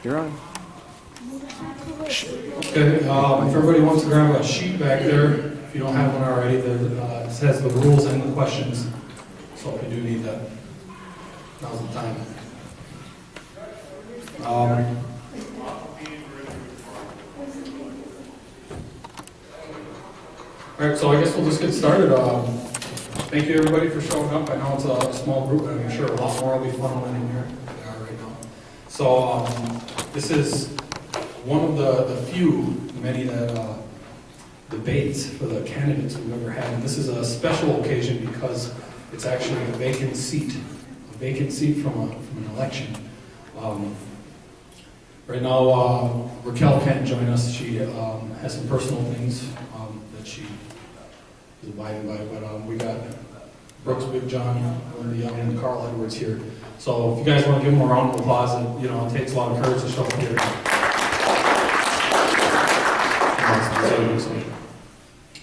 You're on. Okay, if everybody wants to grab a sheet back there, if you don't have one already, it says the rules and the questions. So if you do need that, now's the time. All right, so I guess we'll just get started. Thank you everybody for showing up. I know it's a small group, and I'm sure a lot more will be funneling in here than they are right now. So this is one of the many that debates for the candidates we've ever had. And this is a special occasion because it's actually a vacant seat from an election. Right now, Raquel can't join us. She has some personal things that she is abiding by. But we got Brooks Big John, Linda Young, and Carl Edwards here. So if you guys want to give them a round of applause, it takes a lot of courage to show up here.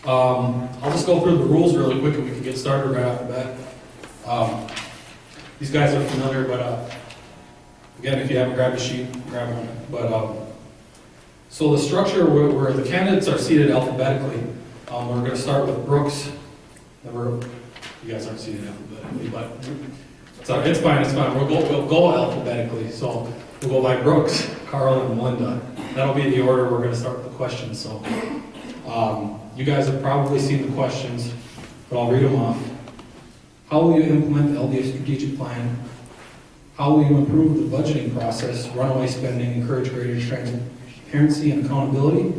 I'll just go through the rules really quick and we can get started right off the bat. These guys are familiar, but again, if you haven't grabbed a sheet, grab one. But so the structure where the candidates are seated alphabetically, we're going to start with Brooks. You guys aren't seated alphabetically, but it's fine. We'll go alphabetically. So we'll go by Brooks, Carl, and Melinda. That'll be the order we're going to start with the questions. So you guys have probably seen the questions, but I'll read them off. How will you implement the LDF strategic plan? How will you improve the budgeting process, runaway spending, encourage greater transparency and accountability?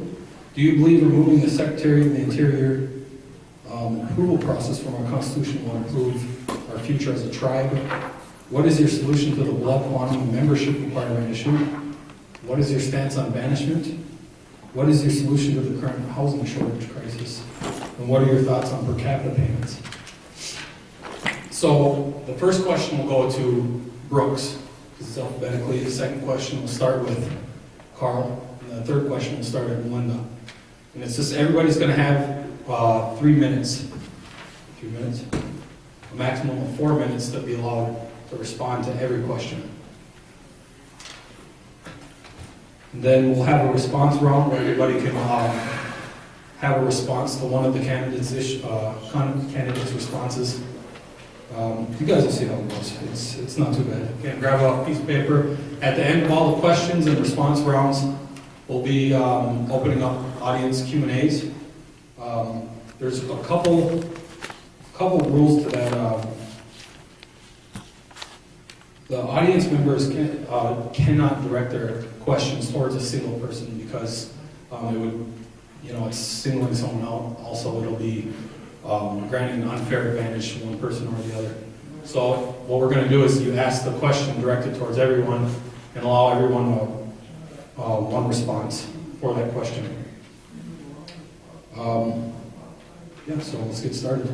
Do you believe removing the Secretary of the Interior approval process from our Constitution will improve our future as a tribe? What is your solution to the blood quantum membership requirement issue? What is your stance on banishment? What is your solution to the current housing shortage crisis? And what are your thoughts on per capita payments? So the first question will go to Brooks, because it's alphabetically. The second question will start with Carl. And the third question will start at Melinda. And it's just everybody's going to have 3 minutes. 3 minutes? A maximum of 4 minutes to be allowed to respond to every question. And then we'll have a response round where everybody can have a response to one of the candidates' responses. You guys will see how it goes. It's not too bad. Again, grab a piece of paper. At the end of all the questions and response rounds, we'll be opening up audience Q&As. There's a couple rules to that. The audience members cannot direct their questions towards a single person because it would, it's singling someone out. Also, it'll be granting an unfair advantage to one person or the other. So what we're going to do is you ask the question directed towards everyone and allow everyone one response for that question. So let's get started.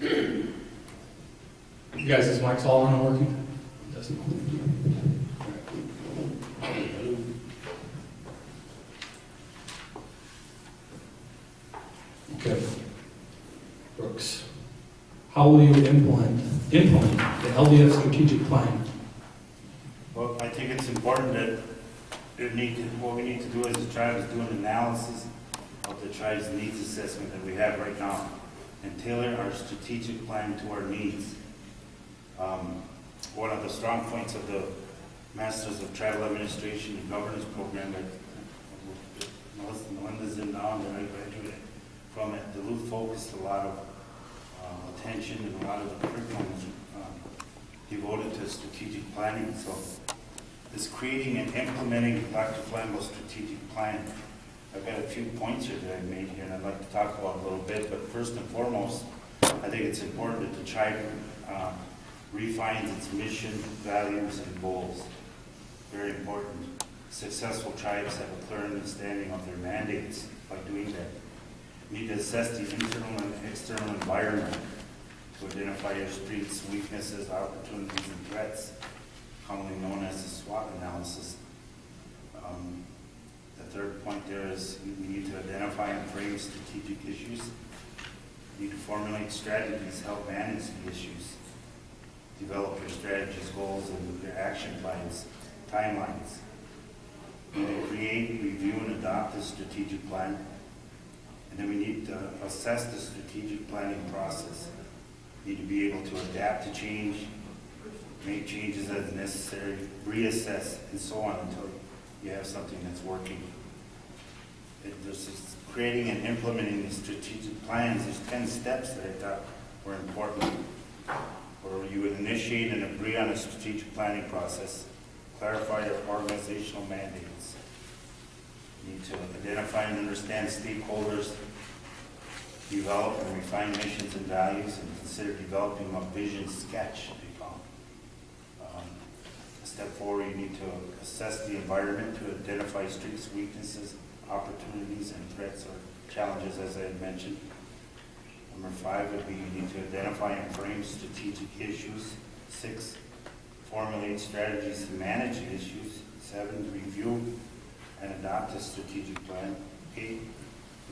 You guys, is mic's all on and working? Okay. Brooks, how will you implement the LDF strategic plan? Well, I think it's important that what we need to do as a tribe is do an analysis of the tribe's needs assessment that we have right now and tailor our strategic plan to our needs. One of the strong points of the Masters of Tribal Administration and Governance program that Melinda's in now that I graduated from it, Duluth focused a lot of attention and a lot of the curriculum was devoted to strategic planning. So this creating and implementing Dr. Flambeau's strategic plan. I've got a few points here that I made here and I'd like to talk about a little bit, but first and foremost, I think it's important that the tribe refines its mission, values, and goals. Very important. Successful tribes have a clear understanding of their mandates by doing that. You need to assess the internal and external environment to identify your strengths, weaknesses, opportunities, and threats, commonly known as the SWOT analysis. The third point there is you need to identify and frame strategic issues. You need to formulate strategies to help manage the issues. Develop your strategies, goals, and your action plans, timelines. And then create, review, and adopt a strategic plan. And then we need to assess the strategic planning process. Need to be able to adapt to change, make changes as necessary, reassess, and so on until you have something that's working. There's this creating and implementing the strategic plans. There's 10 steps that I thought were important. Where you would initiate and agree on a strategic planning process, clarify your organizational mandates. You need to identify and understand stakeholders, develop and refine missions and values, and consider developing a vision sketch. Step 4, you need to assess the environment to identify strengths, weaknesses, opportunities, and threats or challenges, as I had mentioned. Number 5 would be you need to identify and frame strategic issues. 6, formulate strategies to manage the issues. 7, review and adopt a strategic plan. 8,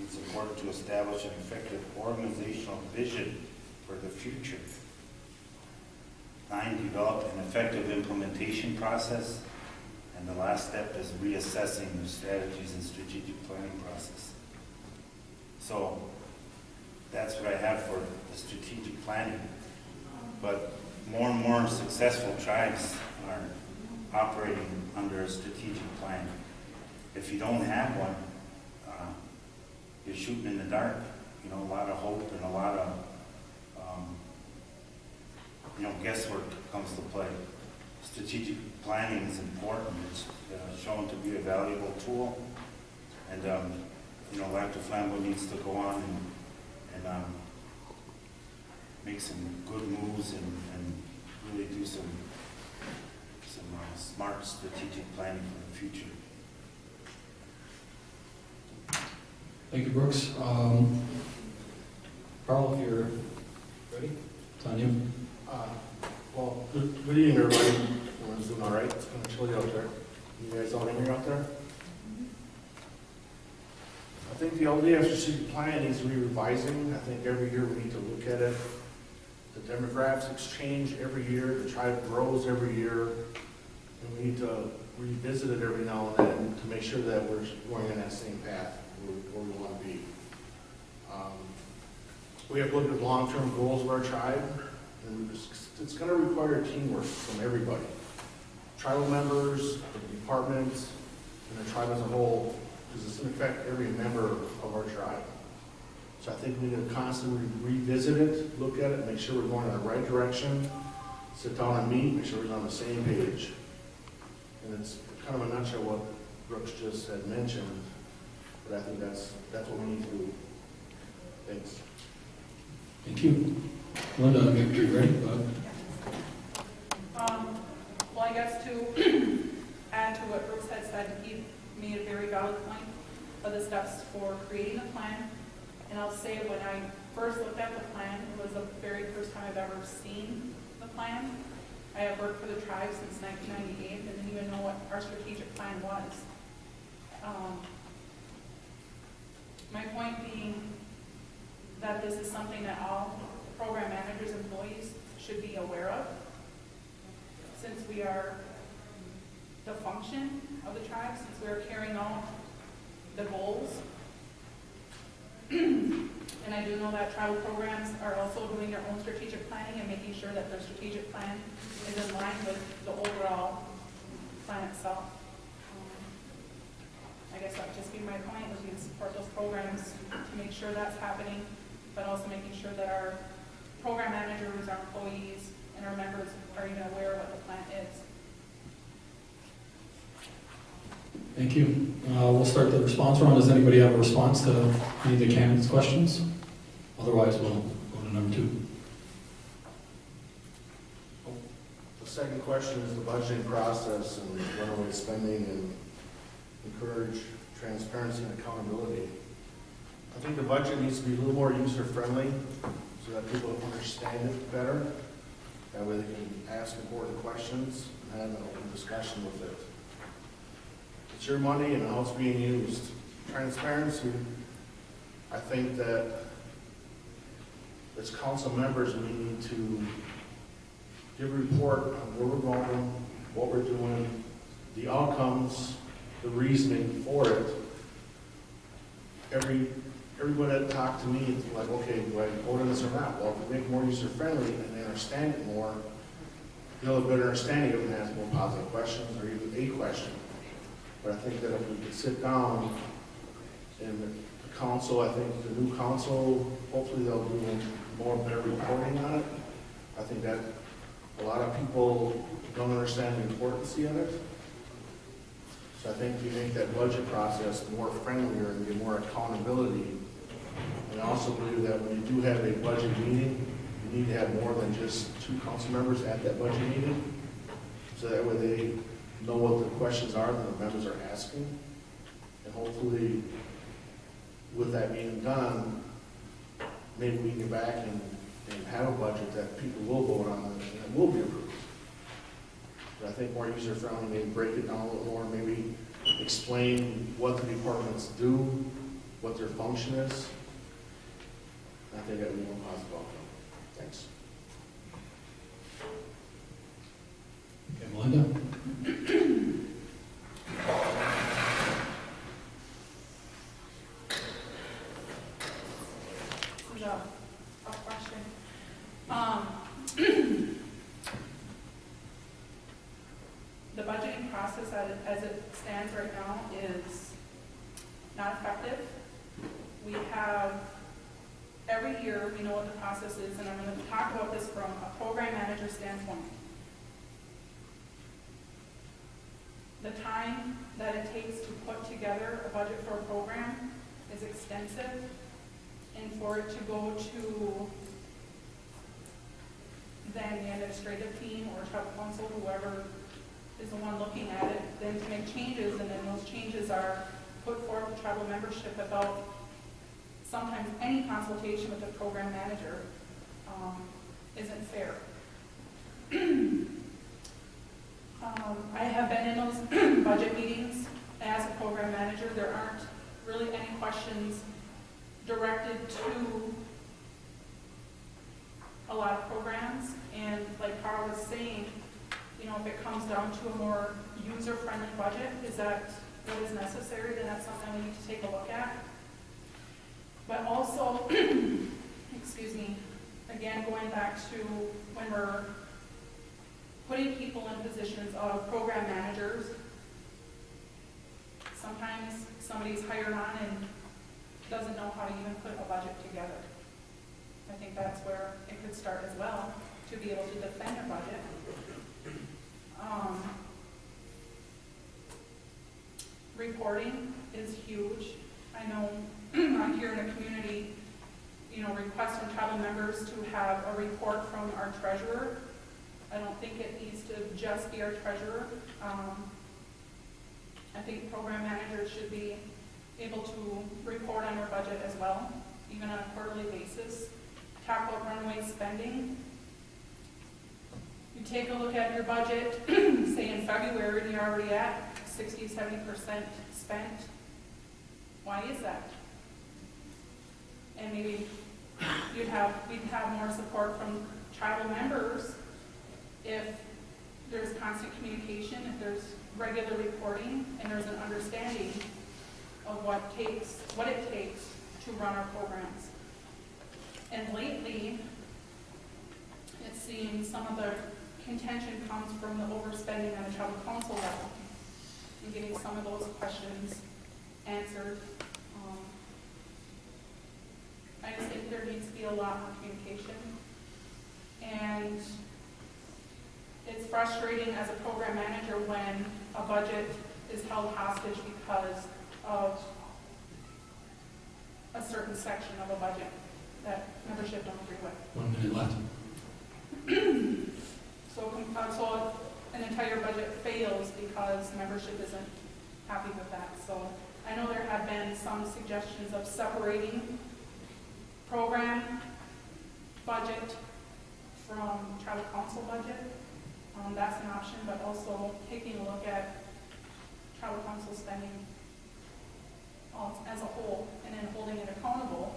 it's important to establish an effective organizational vision for the future. 9, develop an effective implementation process. And the last step is reassessing the strategies and strategic planning process. So that's what I have for the strategic planning. But more and more successful tribes are operating under a strategic plan. If you don't have one, you're shooting in the dark. You know, a lot of hope and a lot of guesswork comes to play. Strategic planning is important. It's shown to be a valuable tool. And, Lac du Flambeau needs to go on and make some good moves and really do some smart strategic planning for the future. Thank you, Brooks. Carl, if you're ready, it's on you. Good evening, everybody. Everyone's doing all right. It's kind of chilly out there. You guys all in here out there? I think the LDF strategic plan needs to be revising. I think every year we need to look at it. The demographics change every year. The tribe grows every year. And we need to revisit it every now and then to make sure that we're going in that same path where we want to be. We have looked at long-term goals of our tribe. And it's going to require teamwork from everybody. Tribal members, the departments, and the tribe as a whole, because it's going to affect every member of our tribe. So I think we need to constantly revisit it, look at it, make sure we're going in the right direction, sit down and meet, make sure we're on the same page. And it's kind of a nutshell what Brooks just had mentioned, but I think that's what we need to do. Thanks. Thank you. Linda, you ready? Well, I guess to add to what Brooks had said, he made a very valid point of the steps for creating a plan. And I'll say when I first looked at the plan, it was the very first time I've ever seen the plan. I have worked for the tribe since 1998 and didn't even know what our strategic plan was. My point being that this is something that all program managers, employees should be aware of, since we are the function of the tribe, since we are carrying out the goals. And I do know that tribal programs are also doing their own strategic planning and making sure that their strategic plan is in line with the overall plan itself. I guess that would just be my point, was we can support those programs to make sure that's happening, but also making sure that our program managers, our employees, and our members are even aware of what the plan is. Thank you. We'll start the response round. Does anybody have a response to any of the candidates' questions? Otherwise, we'll go to number 2. The second question is the budgeting process and runaway spending and encourage transparency and accountability. I think the budget needs to be a little more user-friendly so that people understand it better. That way they can ask important questions and have an open discussion with it. It's your money and how it's being used. Transparency, I think that as council members, we need to give a report on where we're going, what we're doing, the outcomes, the reasoning for it. Everybody that talked to me, it's like, okay, do I vote on this or not? Well, if we make it more user-friendly and they understand it more, they'll have a better understanding of it and ask more positive questions or even a question. But I think that if we could sit down and the council, I think the new council, hopefully they'll do more better reporting on it. I think that a lot of people don't understand the importance of it. So I think if you make that budget process more friendlier and get more accountability, and I also believe that when you do have a budget meeting, you need to have more than just 2 council members at that budget meeting. So that way they know what the questions are that the members are asking. And hopefully, with that being done, maybe we can get back and have a budget that people will vote on and it will be approved. But I think more user-friendly, maybe break it down a little more, maybe explain what the departments do, what their function is. I think that would be more positive outcome. Thanks. Okay, Melinda? This is a question. The budgeting process as it stands right now is not effective. We have, every year, we know what the process is, and I'm going to talk about this from a program manager standpoint. The time that it takes to put together a budget for a program is extensive, and for it to go to then the administrative team or tribal council, whoever is the one looking at it, then to make changes, and then those changes are put forth to tribal membership without sometimes any consultation with the program manager, isn't fair. I have been in those budget meetings as a program manager. There aren't really any questions directed to a lot of programs, and like Carl was saying, you know, if it comes down to a more user-friendly budget, is that what is necessary? Then that's something we need to take a look at. But also, excuse me, again, going back to when we're putting people in positions of program managers, sometimes somebody's hired on and doesn't know how to even put a budget together. I think that's where it could start as well, to be able to defend a budget. Reporting is huge. I know I'm here in a community, you know, request from tribal members to have a report from our treasurer. I don't think it needs to just be our treasurer. I think program managers should be able to report on their budget as well, even on a quarterly basis. Talk about runaway spending. You take a look at your budget, say in February, and you're already at 60, 70% spent. Why is that? And maybe we'd have more support from tribal members if there's constant communication, if there's regular reporting, and there's an understanding of what it takes to run our programs. And lately, it seems some of the contention comes from the overspending on the tribal council level and getting some of those questions answered. I just think there needs to be a lot more communication. And it's frustrating as a program manager when a budget is held hostage because of a certain section of a budget that membership don't agree with. 1 minute left. So an entire budget fails because membership isn't happy with that. So I know there have been some suggestions of separating program budget from tribal council budget. That's an option, but also taking a look at tribal council spending as a whole, and then holding it accountable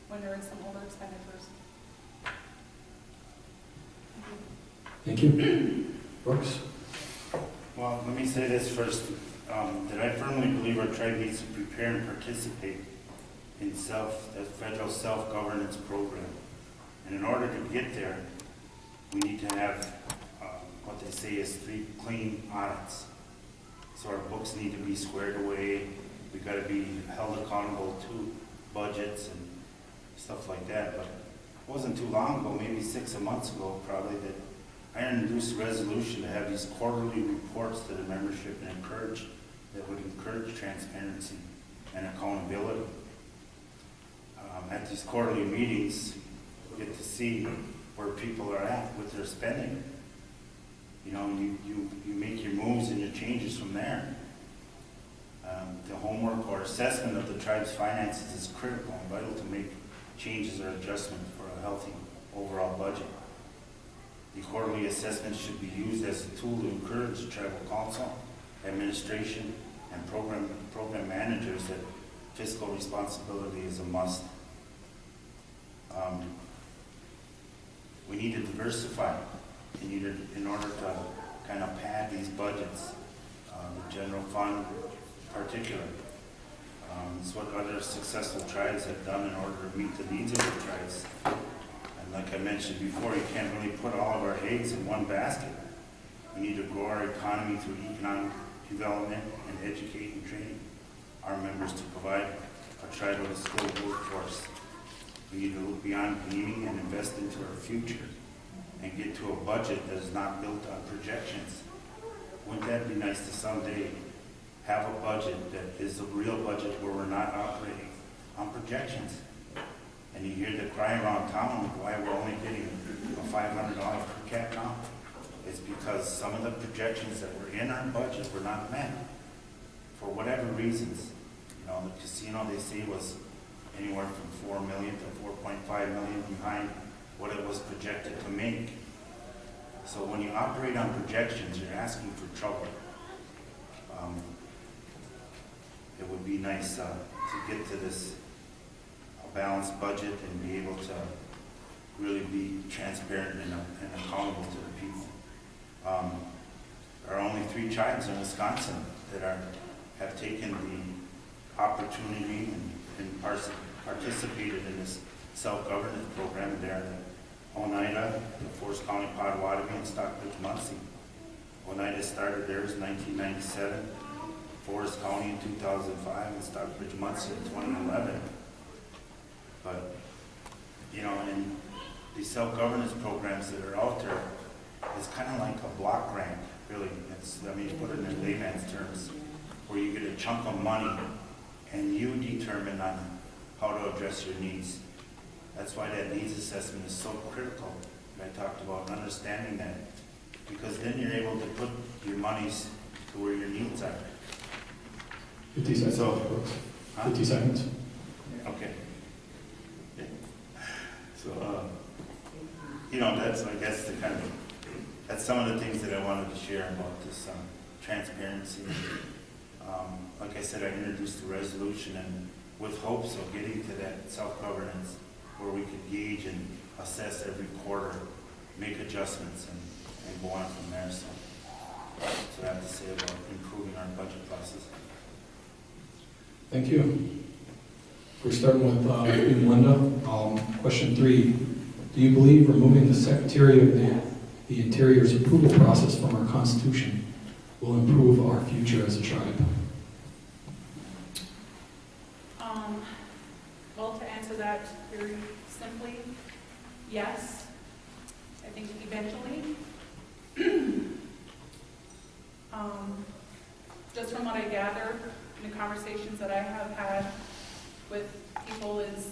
when there is some over expenditures. Thank you. Brooks? Well, let me say this first. that I firmly believe our tribe needs to prepare and participate in the federal self-governance program. And in order to get there, we need to have what they say is 3 clean audits. So our books need to be squared away. We got to be held accountable to budgets and stuff like that. But it wasn't too long ago, maybe 6 months ago probably, that I introduced a resolution to have these quarterly reports to the membership and that would encourage transparency and accountability. At these quarterly meetings, we get to see where people are at with their spending. You know, you make your moves and your changes from there. The homework or assessment of the tribe's finances is critical and vital to make changes or adjustments for a healthy overall budget. The quarterly assessment should be used as a tool to encourage the tribal council, administration, and program managers that fiscal responsibility is a must. We need to diversify in order to kind of pad these budgets, the general fund in particular. It's what other successful tribes have done in order to meet the needs of the tribes. And like I mentioned before, you can't really put all of our eggs in one basket. We need to grow our economy through economic development and educate and train our members to provide a tribe with a skilled workforce. We need to look beyond gaming and invest into our future and get to a budget that is not built on projections. Wouldn't that be nice to someday have a budget that is a real budget where we're not operating on projections? And you hear the cry around town why we're only getting a $500 per cap now. It's because some of the projections that were in our budget were not met for whatever reasons. You know, the casino, they say, was anywhere from 4 million to 4.5 million behind what it was projected to make. So when you operate on projections, you're asking for trouble. It would be nice to get to this balanced budget and be able to really be transparent and accountable to the people. There are only 3 tribes in Wisconsin that have taken the opportunity and participated in this self-governance program. They're Oneida, the Forest County Potawatomi, and Stockbridge Muncie. Oneida started theirs in 1997, Forest County in 2005, and Stockbridge Muncie in 2011. But, you know, in these self-governance programs that are out there, it's kind of like a block grant, really. Let me put it in layman's terms, where you get a chunk of money and you determine on how to address your needs. That's why that needs assessment is so critical. I talked about understanding that, because then you're able to put your monies to where your needs are. 50 seconds. So, 50 seconds. Okay. Yeah. So, you know, that's, I guess, that's some of the things that I wanted to share about this transparency. Like I said, I introduced the resolution and with hopes of getting to that self-governance where we could gauge and assess every quarter, make adjustments, and go on from there. So that's what I have to say about improving our budget process. Thank you. We're starting with Linda. Question 3. Do you believe removing the Secretary of the Interior's approval process from our Constitution will improve our future as a tribe? Well, to answer that very simply, yes. I think eventually, just from what I gather in the conversations that I have had with people is,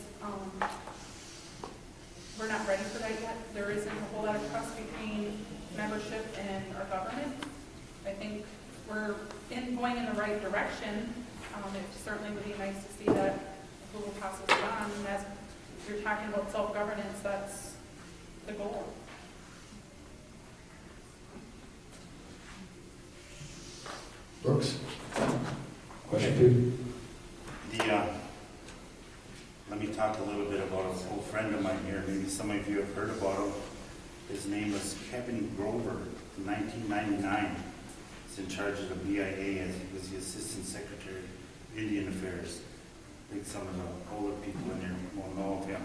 we're not ready for that yet. There isn't a whole lot of trust between membership and our government. I think we're going in the right direction. It certainly would be nice to see that approval process done. And as you're talking about self-governance, that's the goal. Brooks? Question 2. Let me talk a little bit about a old friend of mine here. Maybe some of you have heard about him. His name was Kevin Grover in 1999. He's in charge of the BIA as he was the Indian Affairs. I think some of the older people in here won't know of him.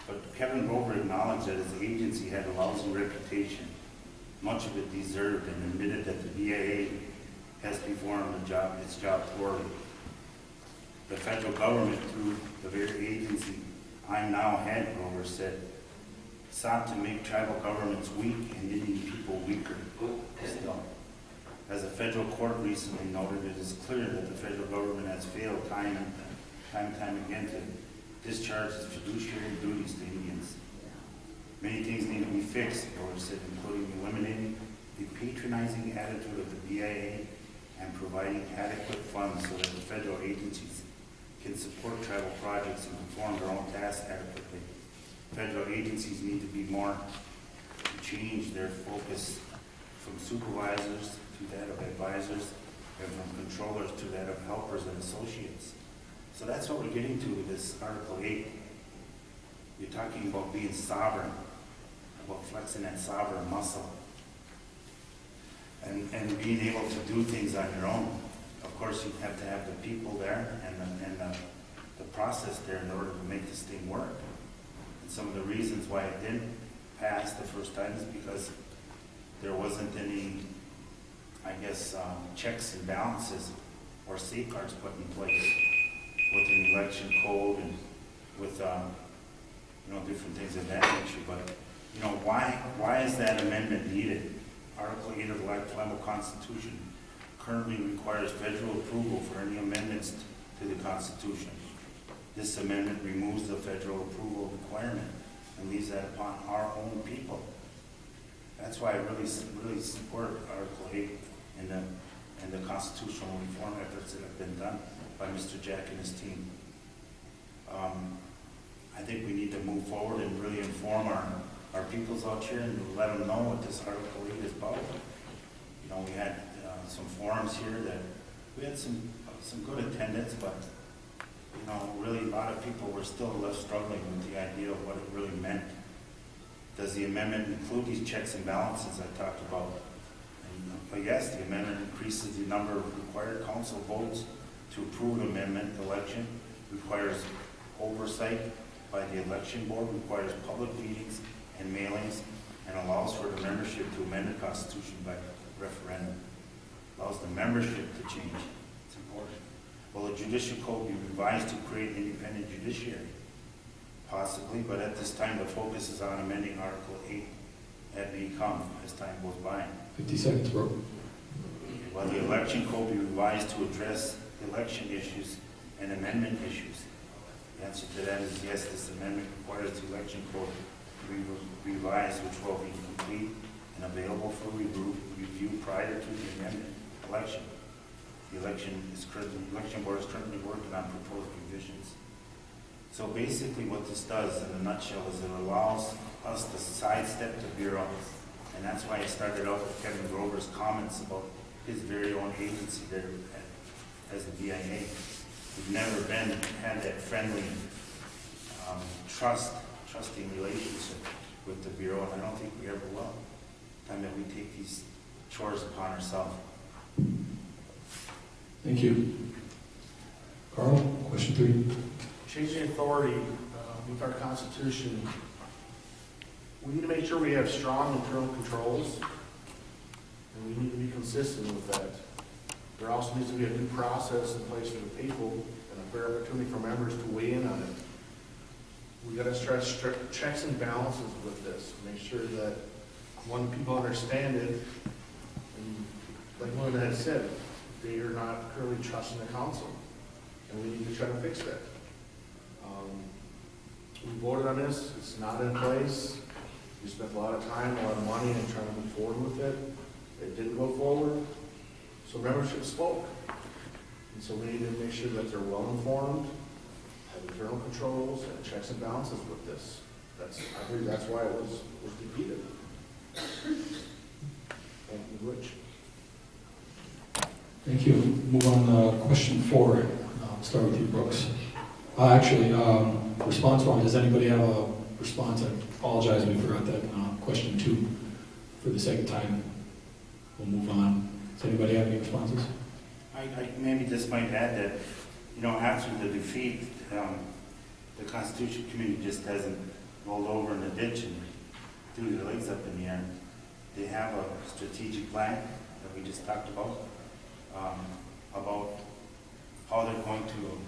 But Kevin Grover acknowledged that his agency had a lousy reputation, much of it deserved, and admitted that the BIA has performed its job poorly. The federal government, through the very agency I'm now head, Grover said, sought to make tribal governments weak and Indian people weaker. Still, as a federal court recently noted, it is clear that the federal government has failed time and time again to discharge its fiduciary duties to Indians. Many things need to be fixed, Grover said, including eliminating the patronizing attitude of the BIA and providing adequate funds so that the federal agencies can support tribal projects and perform their own tasks adequately. Federal agencies need to be more, to change their focus from supervisors to that of advisors, and from controllers to that of helpers and associates. So that's what we're getting to with this Article 8. You're talking about being sovereign, about flexing that sovereign muscle, and being able to do things on your own. Of course, you have to have the people there and the process there in order to make this thing work. And some of the reasons why it didn't pass the first time is because there wasn't any, I guess, checks and balances or safeguards put in place with an election code and with different things of that nature. But why is that amendment needed? Article 8 of the Flamo Constitution currently requires federal approval for any amendments to the Constitution. This amendment removes the federal approval requirement and leaves that upon our own people. That's why I really support Article 8 and the constitutional reform efforts that have been done by Mr. Jack and his team. I think we need to move forward and really inform our peoples out here and let them know what this Article 8 is about. We had some forums here that we had some good attendance, but really a lot of people were still left struggling with the idea of what it really meant. Does the amendment include these checks and balances I talked about? But yes, the amendment increases the number of required council votes to approve an amendment. Election requires oversight by the election board, requires public meetings and mailings, and allows for the membership to amend the Constitution by referendum. Allows the membership to change. It's important. Will the judicial code be revised to create an independent judiciary? Possibly, but at this time the focus is on amending Article 8. That may come as time goes by. 50 seconds, bro. Will the election code be revised to address election issues and amendment issues? The answer to that is yes. This amendment requires the election code to be revised, which will be complete and available for review prior to the amendment election. The election board is currently working on proposed revisions. So basically what this does in a nutshell is it allows us to sidestep the Bureau. And that's why I started out with Kevin Grover's comments about his very own agency there as the BIA. We've never had that friendly, trusting relationship with the Bureau, and I don't think we ever will. Time that we take these chores upon ourselves. Thank you. Carl, question 3. Changing authority with our Constitution, we need to make sure we have strong internal controls, and we need to be consistent with that. There also needs to be a due process in place for the people and a fair opportunity for members to weigh in on it. We got to stress strict checks and balances with this. Make sure that one, people understand it, and like Linda had said, they are not currently trusting the council, and we need to try to fix that. We voted on this, it's not in place. We spent a lot of time, a lot of money in trying to move forward with it. It didn't go forward, so membership spoke. And so we need to make sure that they're well informed, have internal controls and checks and balances with this. I believe that's why it was defeated. Thank you, Rich. Thank you. Move on to question 4. Start with you, Brooks. Response-wise, does anybody have a response? I apologize, we forgot that question 2 for the sake of time. We'll move on. Does anybody have any responses? I maybe just might add that you know, after the defeat, the Constitution Committee just hasn't rolled over in the ditch and threw their legs up in the air. They have a strategic plan that we just talked about how they're going to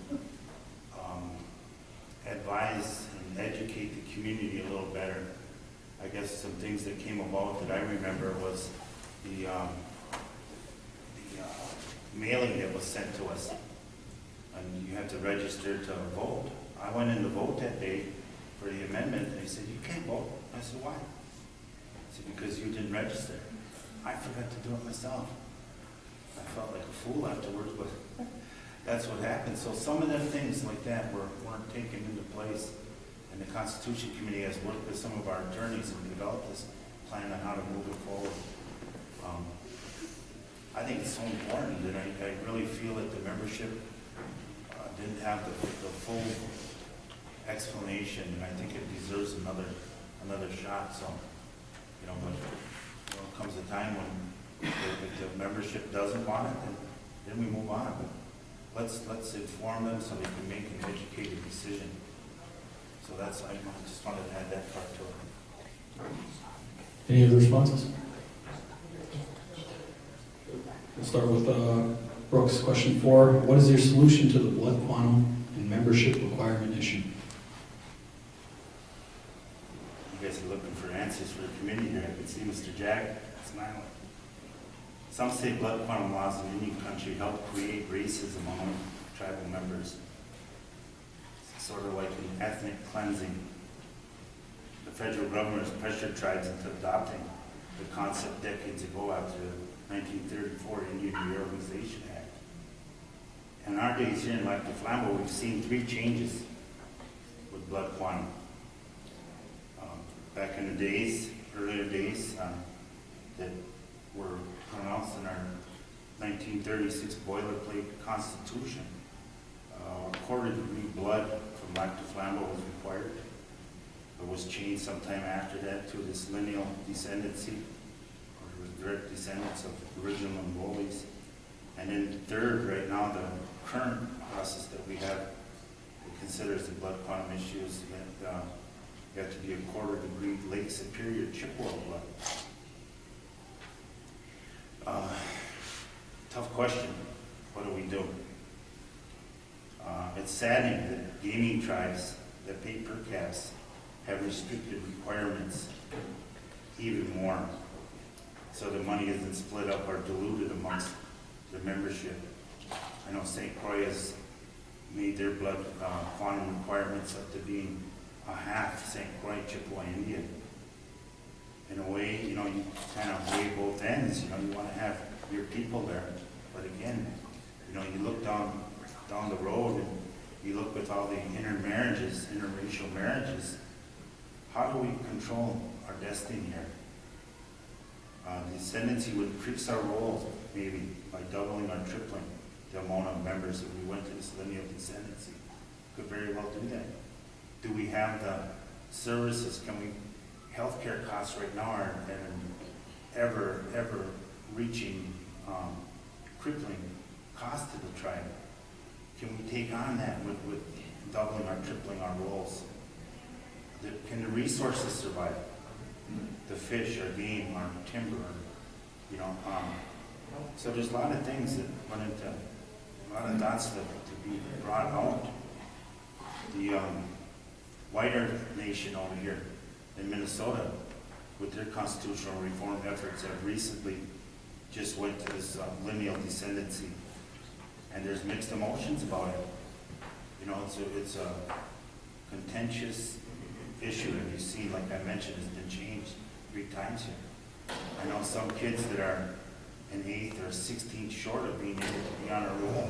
advise and educate the community a little better. I guess some things that came about that I remember was the mailing that was sent to us. And you had to register to vote. I went in to vote that day for the amendment, and they said, you can't vote. I said, why? I said, because you didn't register. I forgot to do it myself. I felt like a fool afterwards, but that's what happened. So some of the things like that weren't taken into place. And the Constitution Committee has worked with some of our attorneys and developed this plan on how to move it forward. I think it's so important that I really feel that the membership didn't have the full explanation, and I think it deserves another shot. So, you know, but comes a time when if the membership doesn't want it, then we move on. But let's inform them so they can make an educated decision. So I just wanted to add that part to it. Any other responses? We'll start with Brooks. Question 4. What is your solution to the blood quantum and membership requirement issue? You guys are looking for answers for the committee here. I can see Mr. Jack smiling. Some say blood quantum laws in Indian country help create racism among tribal members. It's sort of like an ethnic cleansing. The federal government has pressured tribes into adopting the concept decades ago after the 1934 Indian Reorganization Act. In our days here in Lac du Flambeau, we've seen 3 changes with blood quantum. Back in the days, earlier days, that were pronounced in our 1936 boilerplate Constitution, quarter degree blood from Lac du Flambeau was required. It was changed sometime after that to this lineal descendancy, or direct descendants of original Mongolis. And then third, right now, the current process that we have, it considers the blood quantum issues. You have to be a quarter degree Lake Superior Chippewa blood. Tough question. What do we do? It's saddening that gaming tribes that pay per caps have restricted requirements even more, so the money isn't split up or diluted amongst the membership. I know St. Croix has made their blood quantum requirements up to being a half St. Croix Chippewa Indian. In a way, you know, you kind of weigh both ends. You know, you want to have your people there, but again, you know, you look down the road and you look with all the interracial marriages. How do we control our destiny here? The ascendancy would increase our roles, maybe by doubling or tripling the amount of members if we went to this lineal descendancy. Could very well do that. Do we have the services? Healthcare costs right now are at an ever reaching, crippling cost to the tribe. Can we take on that with doubling or tripling our roles? Can the resources survive? The fish or game or timber, you know. So there's a lot of things that run into, a lot of dots to be brought out. The White Earth Nation over here in Minnesota, with their constitutional reform efforts, have recently just went to this lineal descendancy, and there's mixed emotions about it. You know, it's a contentious issue, and you see, like I mentioned, it's been changed 3 times here. I know some kids that are an 8th or 16th short of being able to be on a roll,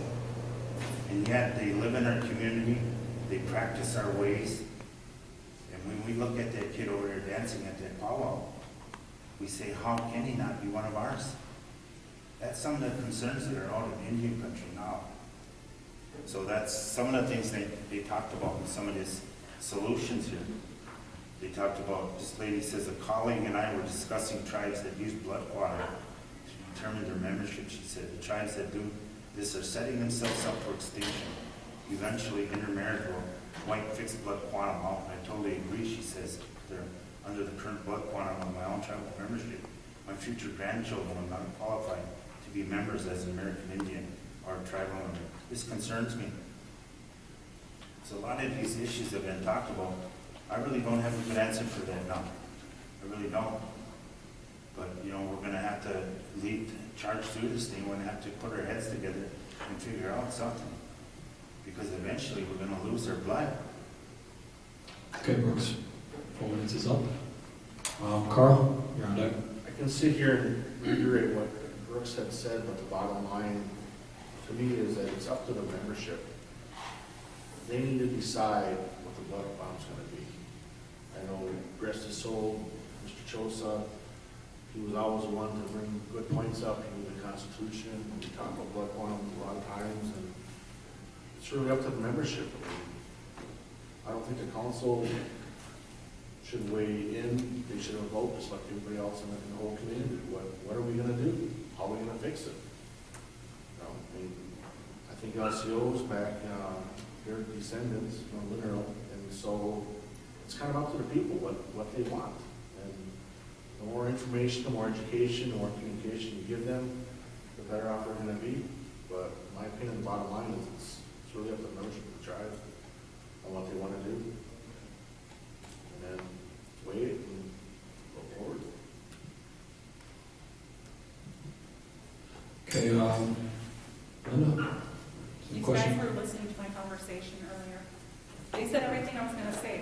and yet they live in our community, they practice our ways, and when we look at that kid over there dancing at that powwow, we say, how can he not be one of ours? That's some of the concerns that are out in Indian country now. So that's some of the things they talked about with some of these solutions here. They talked about, this lady says, a colleague and I were discussing tribes that use blood water to determine their membership. She said, the tribes that do this are setting themselves up for extinction. eventually intermarried will white fixed blood quantum out. I totally agree, she says, they're under the current blood quantum of my own tribal membership. My future grandchildren will not qualify to be members as an American Indian or a tribal member. This concerns me. So a lot of these issues have been talked about. I really don't have a good answer for that now. I really don't. But, you know, we're gonna have to charge through this thing. We're gonna have to put our heads together and figure out something. Because eventually we're gonna lose our blood. Okay, Brooks, 4 minutes is up. Carl, you're on deck. I can sit here and reiterate what Brooks had said, but the bottom line to me is that it's up to the membership. They need to decide what the blood quantum's gonna be. I know, rest his soul, Mr. Chosa, he was always one to bring good points up in the Constitution, when we talk about blood quantum a lot of times, and it's really up to the membership. I don't think the council should weigh in, they should vote just like everybody else in the whole community. What are we gonna do? How are we gonna fix it? You know, I mean, I think LCOs back, they're descendants, literal, and so it's kind of up to the people what they want. And the more information, the more education, the more communication you give them, the better off they're gonna be. But in my opinion, the bottom line is it's really up to the membership of the tribe on what they wanna do. And then weigh it and go forward. Okay, Linda, any You guys question? were listening to my conversation earlier. They said everything I was gonna say.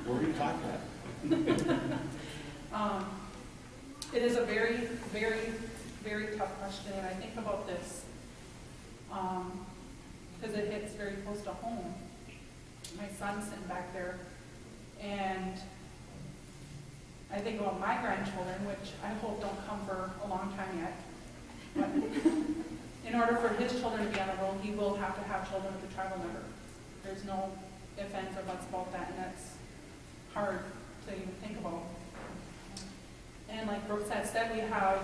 What were you talking about? It is a very, very, very tough question, and I think about this, because it hits very close to home. My son's sitting back there, and I think about my grandchildren, which I hope don't come for a long time yet. But in order for his children to be on the roll, he will have to have children with a tribal member. There's no ifs, ands, or buts about that, and that's hard to even think about. And like Brooks had said, we have,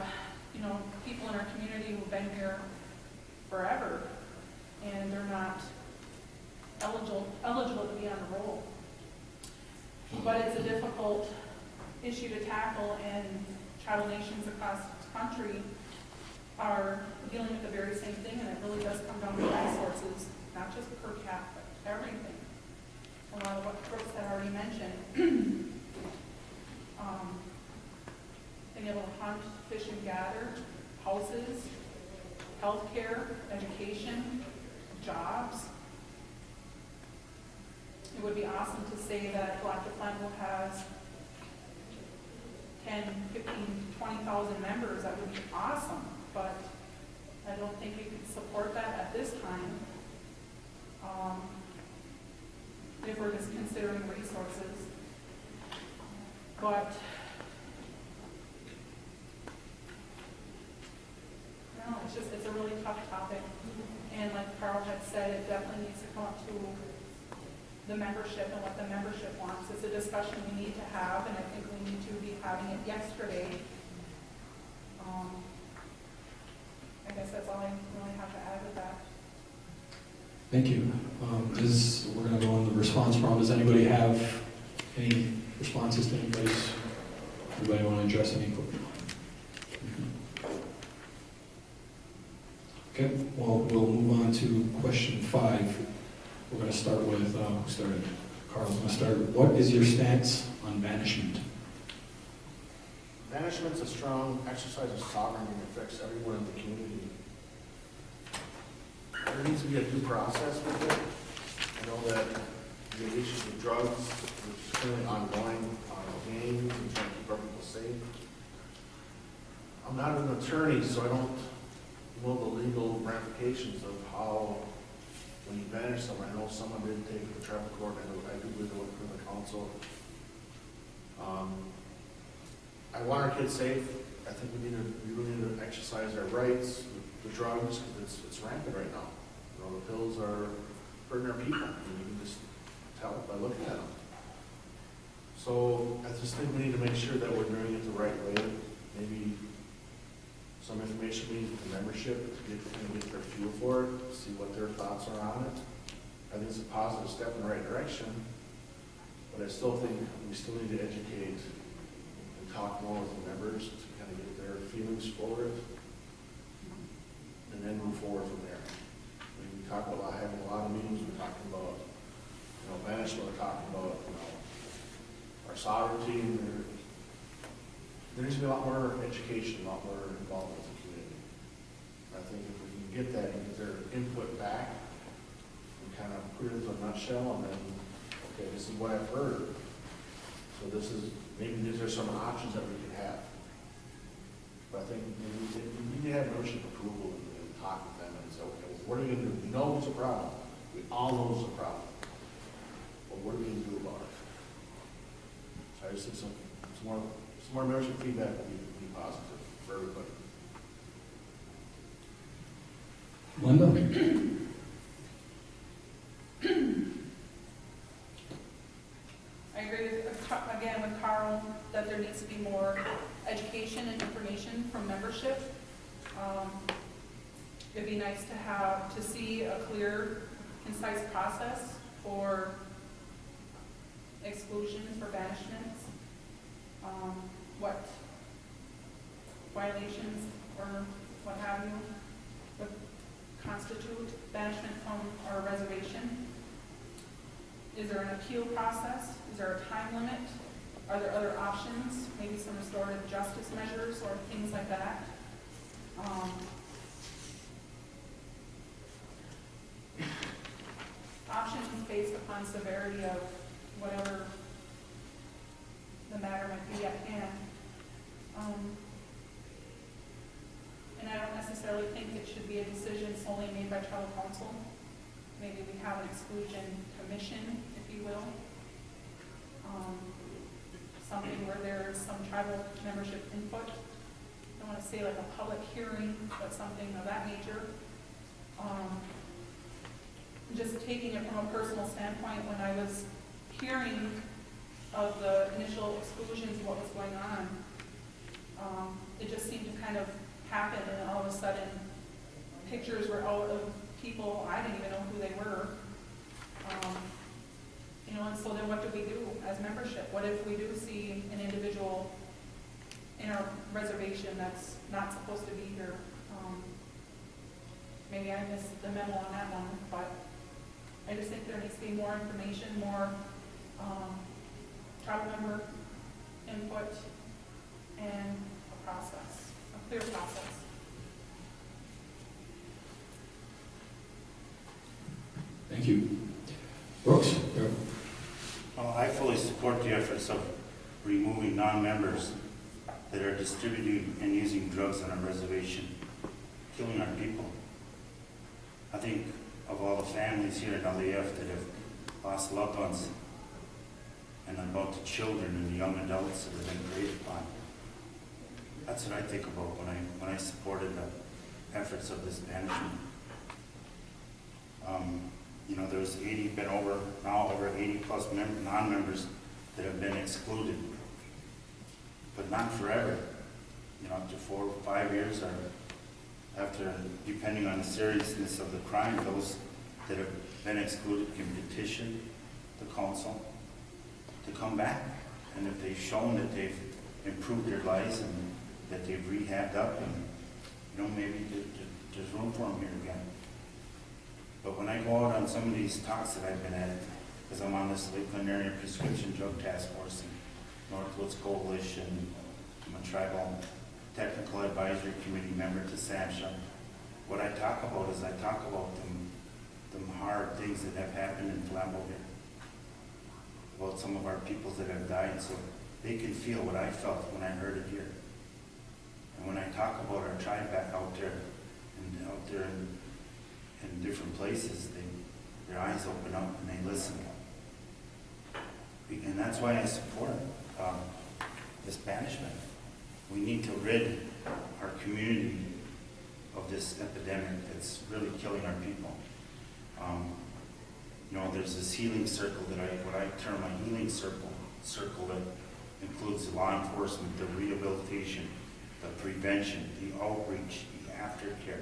people in our community who've been here forever, and they're not eligible to be on the roll. But it's a difficult issue to tackle, and tribal nations across the country are dealing with the very same thing, and it really does come down to resources, not just per cap, but everything. A lot of what Brooks had already mentioned. Being able to hunt, fish and gather, houses, healthcare, education, jobs. It would be awesome to say that Galactic Flannel has 10, 15, 20,000 members. That would be awesome, but I don't think we could support that at this time. If we're just considering resources. But no, it's a really tough topic. And like Carl had said, it definitely needs to come up to the membership and what the membership wants. It's a discussion we need to have, and I think we need to be having it yesterday. I guess that's all I really have to add with that. Thank you. We're going to go on the response round. Does anybody have any responses to anybody's? Anybody want to address any? Okay, well, we'll move on to question 5. We're going to start with, who started? Carl's going to start. What is your stance on banishment? Banishment's a strong exercise of sovereignty and affects everyone in the community. There needs to be a due process with it. I know that the issues with drugs, which is currently ongoing, gangs, and trying to keep our people safe. I'm not an attorney, so I don't know the legal ramifications of how, when you banish someone, I know someone didn't take it to traffic court, I do believe it went through the council. I want our kids safe. I think we really need to exercise our rights. The drugs, because it's rampant right now. The pills are hurting our people. You can just tell it by looking at them. So I just think we need to make sure that we're doing it the right way. Maybe some information meeting with the membership to get, kind of get their feel for it, see what their thoughts are on it. I think it's a positive step in the right direction, but I still think we still need to educate and talk more with the members to kind of get their feelings for it, and then move forward from there. I mean, we talk about having a lot of meetings, we're talking about, banishment, we're talking about, our sovereignty, and there needs to be a lot more education, a lot more involvement with the community. I think if we can get that and get their input back, and kind of put it into a nutshell, and then, okay, this is what I've heard. So maybe these are some options that we could have. But I think we need to have membership approval and talk with them and say, okay, what are we gonna do? We know it's a problem. We all know it's a problem. But what are we gonna do about it? So I just think some more membership feedback would be positive for everybody. Linda? I agree again with Carl that there needs to be more education and information from membership. It'd be nice to see a clear, concise process for exclusions, for banishments, what violations or what have you would constitute banishment from our reservation. Is there an appeal process? Is there a time limit? Are there other options? Maybe some restorative justice measures or things like that. Options based upon severity of whatever the matter might be at hand. And I don't necessarily think it should be a decision solely made by tribal council. Maybe we have an exclusion commission, if you will. Something where there's some tribal membership input. I don't want to say like a public hearing, but something of that nature. Just taking it from a personal standpoint, when I was hearing of the initial exclusions, what was going on, it just seemed to kind of happen, and all of a sudden, pictures were out of people, I didn't even know who they were. And so then what do we do as membership? What if we do see an individual in our reservation that's not supposed to be here? Maybe I missed the memo on that one, but I just think there needs to be more information, more tribal member input, and a process, a clear process. Thank you. Brooks? Well, I fully support the efforts of removing non-members that are distributing and using drugs on our reservation, killing our people. I think of all the families here at LAF that have lost loved ones, and about the children and the young adults that have been preyed upon. That's what I think about when I supported the efforts of this banishment. There's over 80 plus non-members that have been excluded, but not forever. Up to 4 or 5 years, or after, depending on the seriousness of the crime, those that have been excluded can petition the council to come back. And if they've shown that they've improved their lives and that they've rehabbed up, and maybe there's room for them here again. But when I go out on some of these talks that I've been at, because I'm on this Lakeland Area Prescription Drug Task Force and Northwoods Coalition, I'm a tribal technical advisory committee member to SAMHSA. What I talk about is them hard things that have happened in Flambeau here, about some of our peoples that have died, so they can feel what I felt when I heard it here. And when I talk about our tribe back out there in different places, their eyes open up and they listen. And that's why I support this banishment. We need to rid our community of this epidemic that's really killing our people. There's this healing circle what I term a healing circle that includes law enforcement, the rehabilitation, the prevention, the outreach, the aftercare,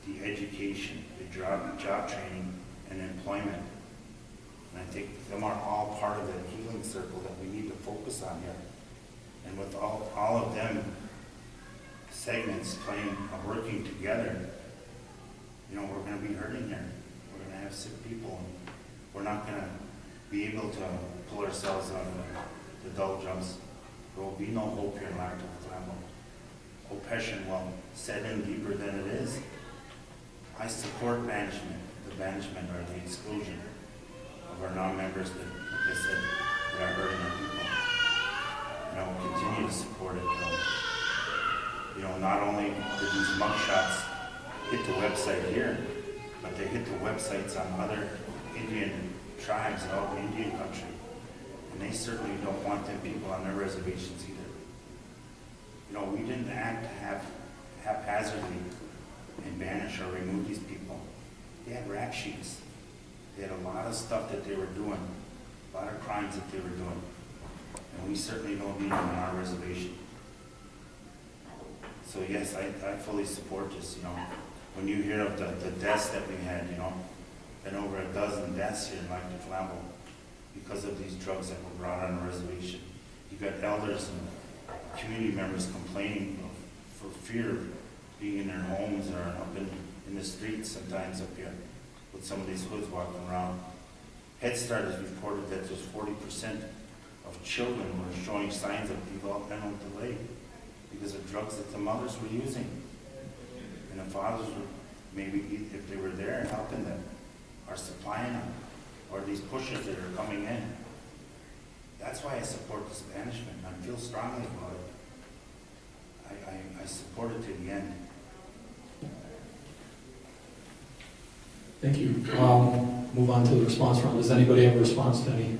the education, the job training, and employment. And I think them are all part of that healing circle that we need to focus on here. And with all of them segments playing, working together, you know, we're gonna be hurting here. We're gonna have sick people, and we're not gonna be able to pull ourselves out of the doldrums. There will be no hope here in Lac Du Flambeau. Oppression will set in deeper than it is. I support banishment, the banishment or the exclusion of our non-members that, like I said, that are hurting our people. And I will continue to support it. You know, not only did these mugshots hit the website here, but they hit the websites on other Indian tribes out in Indian country. And they certainly don't want them people on their reservations either. You know, we didn't act haphazardly and banish or remove these people. They had rap sheets. They had a lot of stuff that they were doing, a lot of crimes that they were doing. And we certainly don't need them on our reservation. So yes, I fully support this, you know. When you hear of the deaths that we had, you know, been over a dozen deaths here in Lac Du Flambeau because of these drugs that were brought on the reservation. You got elders and community members complaining for fear of being in their homes or up in the streets sometimes up here with some of these hoods walking around. Head Start has reported that there's 40% of children were showing signs of developmental delay because of drugs that the mothers were using. And the fathers were maybe, if they were there helping them or supplying them, or these pushers that are coming in. That's why I support this banishment. I feel strongly about it. I support it to the end. Thank you. Move on to the response round. Does anybody have a response to any?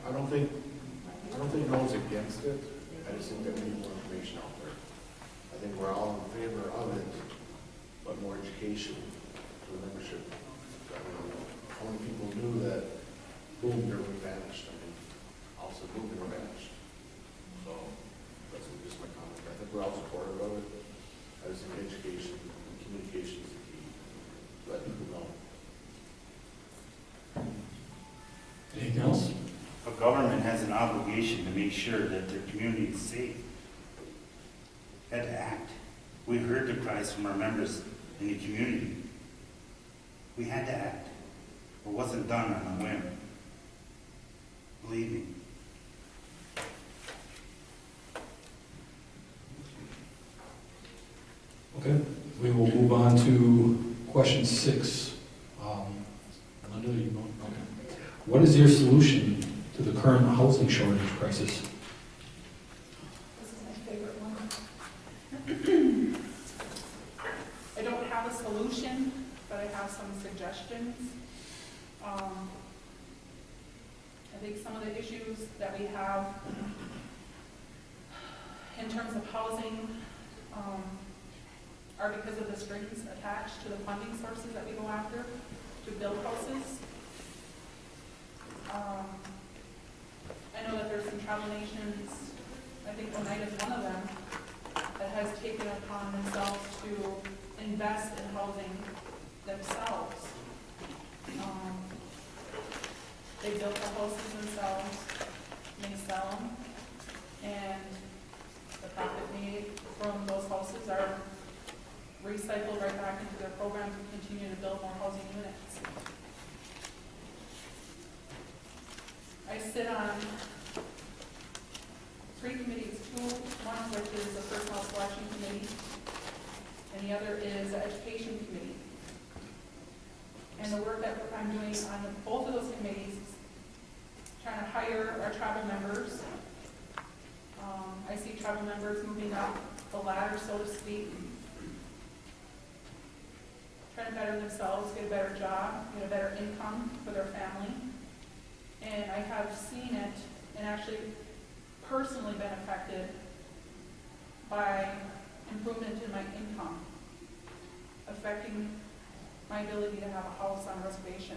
I don't think no one's against it. I just think that we need more information out there. I think we're all in favor of it, but more education for the membership. I mean, how many people knew that boom, they were vanished? I mean, also boom, they were vanished. So that's just my comment. I think we're all supportive of it. I just think education and communication is the key. Let people know. Anything else? A government has an obligation to make sure that their community is safe. Had to act. We heard the cries from our members in the community. We had to act. It wasn't done on a whim. Believe me. Okay. We will move on to question 6. Linda, you know? Okay. What is your solution to the current housing shortage crisis? This is my favorite one. I don't have a solution, but I have some suggestions. I think some of the issues that we have in terms of housing are because of the strings attached to the funding sources that we go after to build houses. I know that there's some travel nations, I think Oneida is one of them, that has taken upon themselves to invest in housing themselves. They built the houses themselves, and they sell them, and the profit made from those houses are recycled right back into their program to continue to build more housing units. I sit on 3 committees, one of which is the Personnel Selection Committee, and the other is the Education Committee. And the work that I'm doing on both of those committees is trying to hire our tribal members. I see tribal members moving up the ladder, so to speak, trying to better themselves, get a better job, get a better income for their family. And I have seen it and actually personally been affected by improvement in my income, affecting my ability to have a house on a reservation.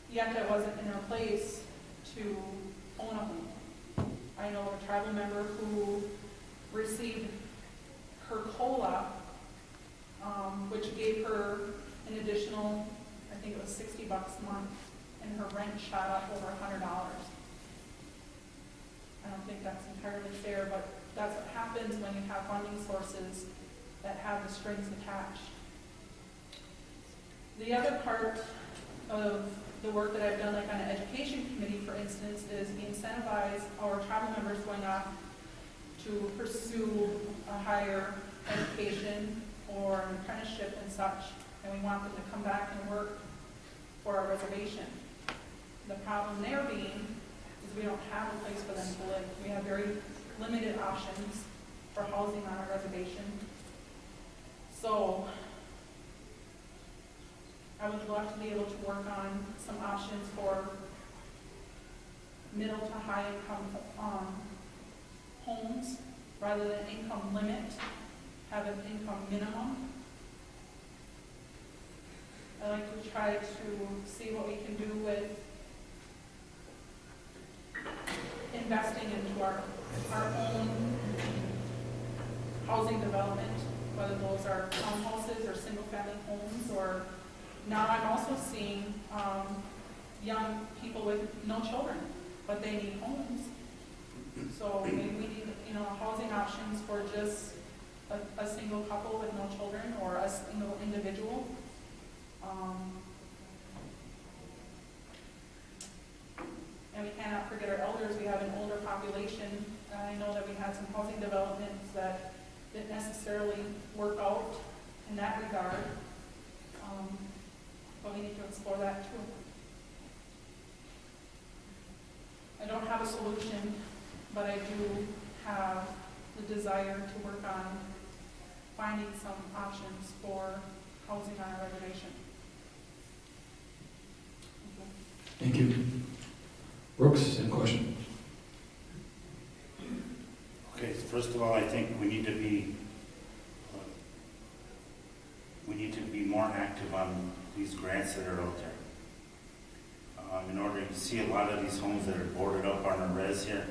Yet I wasn't in a place to own a home. I know a tribal member who received her COLA, which gave her an additional, I think it was $60 a month, and her rent shot up over $100. I don't think that's entirely fair, but that's what happens when you have funding sources that have the strings attached. The other part of the work that I've done, like on an education committee, for instance, is we incentivize our tribal members going off to pursue a higher education or an apprenticeship and such, and we want them to come back and work for our reservation. The problem there being is we don't have a place for them to live. We have very limited options for housing on our reservation. So I would love to be able to work on some options for middle to high income homes rather than income limit, have an income minimum. I like to try to see what we can do with investing into our own housing development, whether those are townhouses or single-family homes, or now I'm also seeing young people with no children, but they need homes. So maybe we need, housing options for just a single couple with no children or a single individual. And we cannot forget our elders. We have an older population. I know that we had some housing developments that didn't necessarily work out in that regard. But we need to explore that too. I don't have a solution, but I do have the desire to work on finding some options for housing on our reservation. Thank you. Brooks, same question. Okay, first of all, I think we need to be more active on these grants that are out there. In order, you see a lot of these homes that are boarded up on the res here,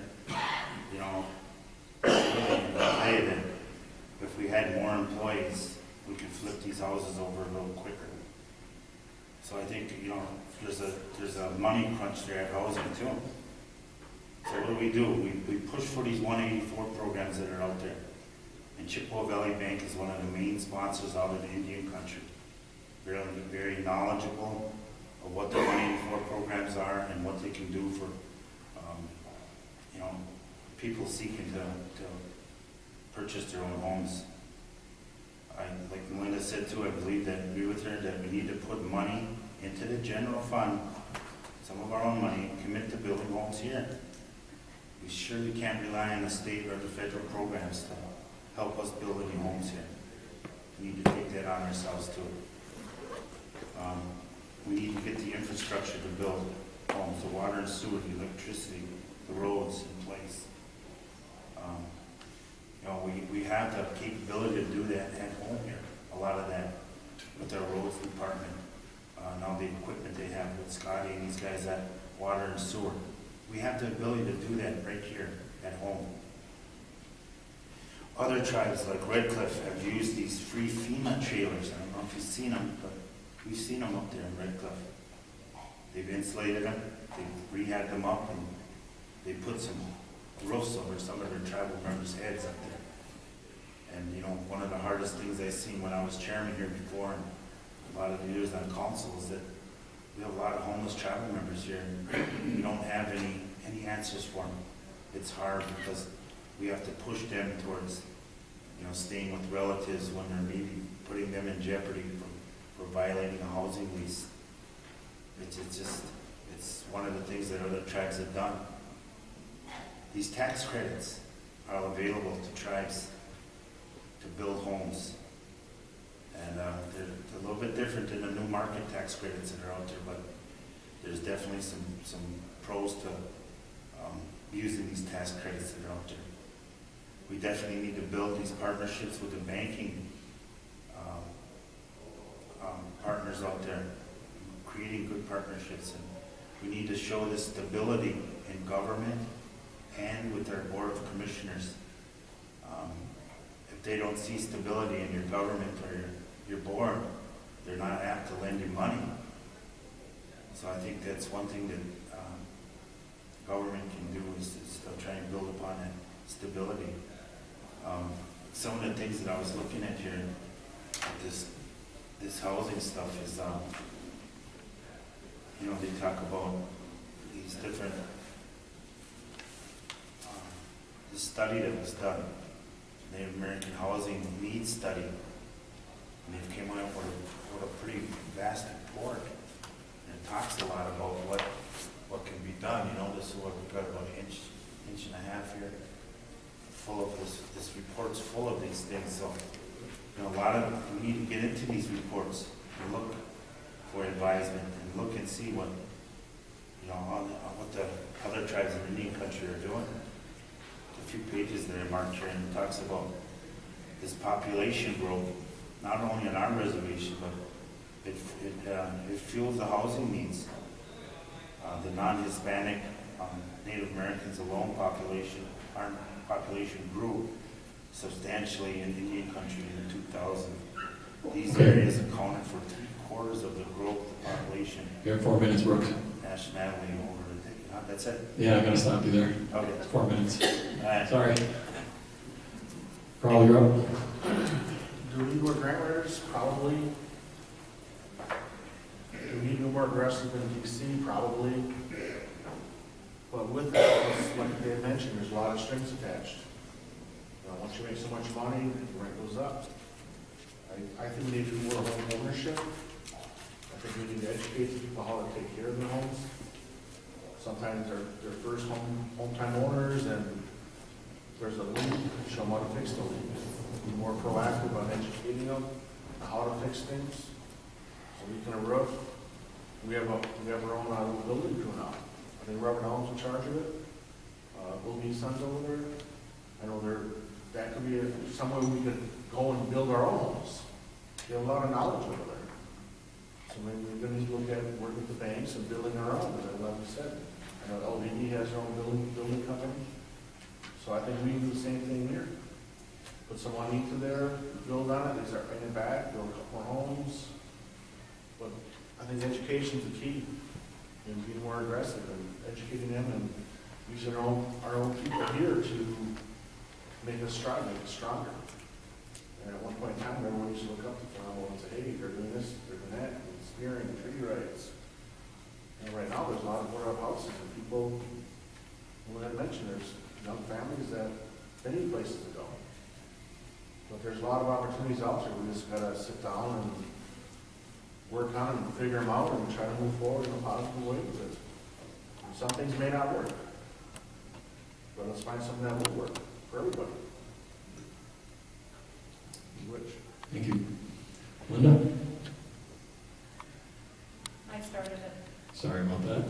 say that if we had more employees, we could flip these houses over a little quicker. So I think, there's a money crunch there at housing too. So what do? We push for these 184 programs that are out there. And Chippewa Valley Bank is one of the main sponsors out of the Indian country. Very, very knowledgeable of what the 184 programs are and what they can do for, people seeking to purchase their own homes. Like Melinda said too, I agree with her that we need to put money into the general fund, some of our own money, commit to building homes here. We surely can't rely on the state or the federal programs to help us build any homes here. We need to take that on ourselves too. We need to get the infrastructure to build homes, the water and sewer, the electricity, the roads in place. We have the capability to do that at home here, a lot of that with our roads department. Now the equipment they have with Scotty and these guys at water and sewer. We have the ability to do that right here at home. Other tribes like Red Cliff have used these free FEMA trailers. I don't know if you've seen them, but we've seen them up there in Red Cliff. They've insulated them, they've rehabbed them up, and they put some roofs over some of their tribal members' heads up there. And one of the hardest things I seen when I was chairman here before, and a lot of the years on council, is that we have a lot of homeless tribal members here. We don't have any answers for them. It's hard because we have to push them towards, staying with relatives when they're maybe putting them in jeopardy for violating a housing lease. It's one of the things that other tribes have done. These tax credits are available to tribes to build homes. And they're a little bit different than the new market tax credits that are out there, but there's definitely some pros to using these tax credits that are out there. We definitely need to build these partnerships with the banking partners out there, creating good partnerships. And we need to show this stability in government and with our Board of Commissioners. if they don't see stability in your government or your board, they're not apt to lend you money. So I think that's one thing that government can do is still try and build upon that stability. Some of the things that I was looking at here, this housing stuff is, they talk about these different, the study that was done, Native American Housing Needs Study, and they've came out with a pretty vast report, and it talks a lot about what can be done. This is what we've got about an inch and a half here, full of this report's full of these things. So, we need to get into these reports and look for advisement and look and see what, on what the other tribes in Indian country are doing. A few pages there marked here, and it talks about this population growth, not only on our reservation, but it fuels the housing needs. The non-Hispanic Native Americans alone our population grew substantially in Indian country in the 2000s. These areas accounted for 3/4 of the growth of the population You have 4 minutes, Brooks. nationally over. That's it? Yeah, I'm gonna stop you there. Okay. It's 4 minutes. All right. Sorry. Carl, you're up. Do we need more grant writers? Probably. Do we need to be more aggressive in DC? Probably. But with that, like Dave mentioned, there's a lot of strings attached. Once you make so much money, the rent goes up. I think we need to do more home ownership. I think we need to educate the people how to take care of their homes. Sometimes they're first home-time owners, and if there's a leak, show them how to fix the leak. Be more proactive on educating them on how to fix things. So we can roof. We have our own building crew now. I think Robert Elm's in charge of it. Will be sons over there. I know that could be some way we could go and build our own homes. They have a lot of knowledge over there. So maybe we're going to look at working with the banks and building our own, as I said. I know LVD has their own building company. So I think we can do the same thing here. Put some money into there, build on it, they start paying it back, build a couple more homes. But I think education's the key, and being more aggressive and educating them and using our own people here to make us strive, make us stronger. And at one point in time, everyone used to look up to Toronto and say, hey, they're doing this, they're doing that, and spearing and treaty rights. And right now, there's a lot of boarded up houses, and people, when I mentioned, there's young families that they need places to go. But there's a lot of opportunities out there. We just gotta sit down and work on them and figure them out and try to move forward in a positive way with it. And some things may not work, but let's find something that will work for everybody. Which? Thank you. Linda? I started it. Sorry about that.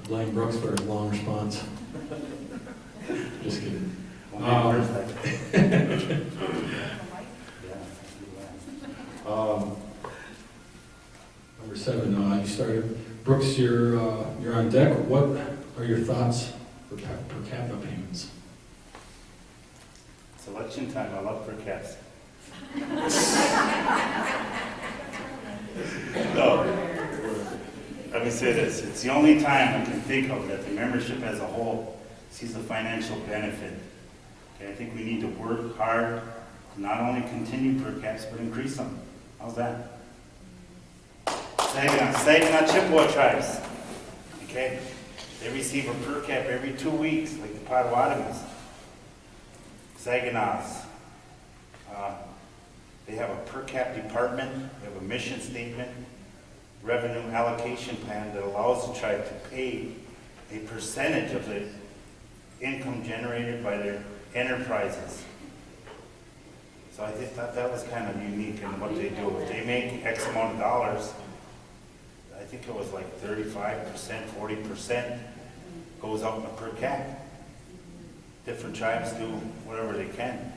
Blame Brooks for his long response. Just kidding. Number 7, you started. Brooks, you're on deck. What are your thoughts for per capita payments? It's election time. I love per caps. No. Let me say this. It's the only time I can think of that the membership as a whole sees a financial benefit. Okay, I think we need to work hard to not only continue per caps, but increase them. How's that? Saginaw Chippewa tribes. Okay? They receive a per cap every 2 weeks, like the Potawatomis. Saginaws. They have a per cap department, they have a mission statement, revenue allocation plan that allows the tribe to pay a percentage of the income generated by their enterprises. So I just thought that was kind of unique in what they do. If they make X amount of dollars, I think it was like 35%, 40% goes out in the per cap. Different tribes do whatever they can.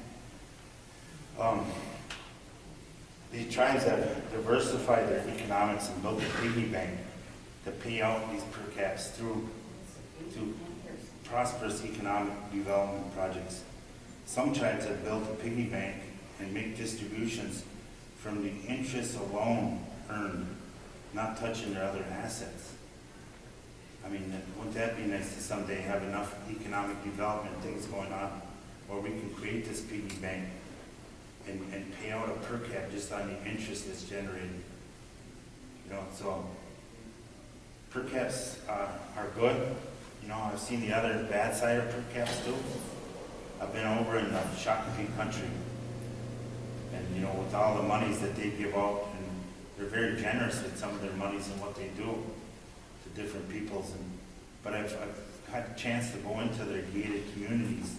These tribes have diversified their economics and built a piggy bank to pay out these per caps through prosperous economic development projects. some tribes have built a piggy bank and make distributions from the interest alone earned, not touching their other assets. I mean, wouldn't that be nice to someday have enough economic development things going on where we can create this piggy bank and pay out a per cap just on the interest that's generated? You know, so per caps are good. You know, I've seen the other bad side of per caps too. I've been over in the Shakopee country, and you know, with all the monies that they give out, and they're very generous with some of their monies and what they do to different peoples. But I've had a chance to go into their gated communities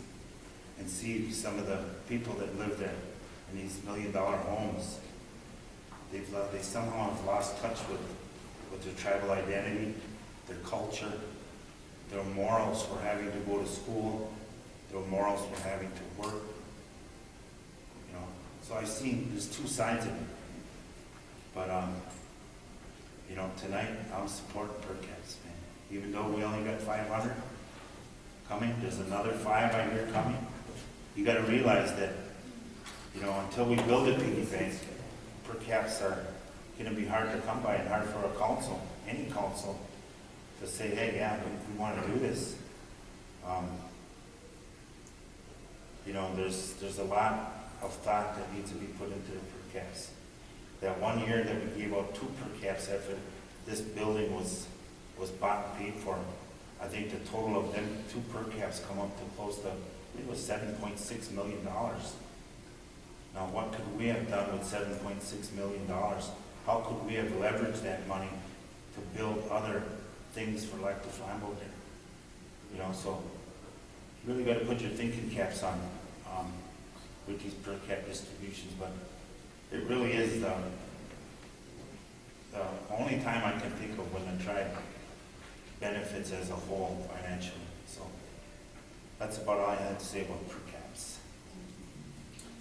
and see some of the people that live there in these $1 million homes. They somehow have lost touch with their tribal identity, their culture, their morals for having to go to school, their morals for having to work. You know, so I've seen there's two sides of it. But you know, tonight I'm supporting per caps, man. Even though we only got 500 coming, there's another 5 I hear coming. You got to realize that, you know, until we build a piggy bank, per caps are going to be hard to come by and hard for a council, any council, to say, hey, yeah, we want to do this. You know, there's a lot of thought that needs to be put into the per caps. That one year that we gave out 2 per caps after this building was bought and paid for, I think the total of them 2 per caps come up to close to, I think it was $7.6 million. Now, what could we have done with $7.6 million? How could we have leveraged that money to build other things for Lac du Flambeau there? You know, so you really got to put your thinking caps on with these per cap distributions. But it really is the only time I can think of when the tribe benefits as a whole financially. So that's about all I had to say about per caps.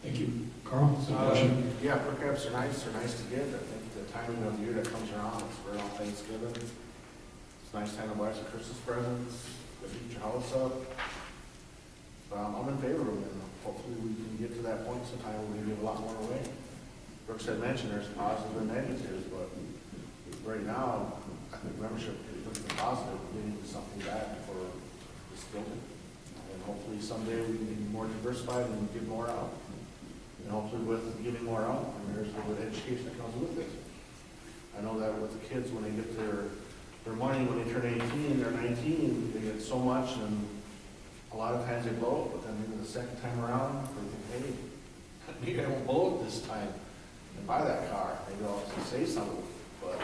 Thank you. Carl, same question? Yeah, per caps are nice. They're nice to get. I think the timing of the year that comes around, it's right on Thanksgiving. It's a nice time to buy some Christmas presents, to heat your house up. I'm in favor of it, and hopefully we can get to that point sometime where we can give a lot more away. Brooks had mentioned there's positives and negatives, but right now, I think membership is looking positive. We need something back for this building. And hopefully someday we can be more diversified and give more out. And hopefully with giving more out, and there's a little bit of education that comes with it. I know that with the kids, when they get their money, when they turn 18, they're 19, they get so much, and a lot of times they blow it, but then maybe the second time around, they think, hey, maybe I won't blow it this time and buy that car. Maybe I'll save some of it. But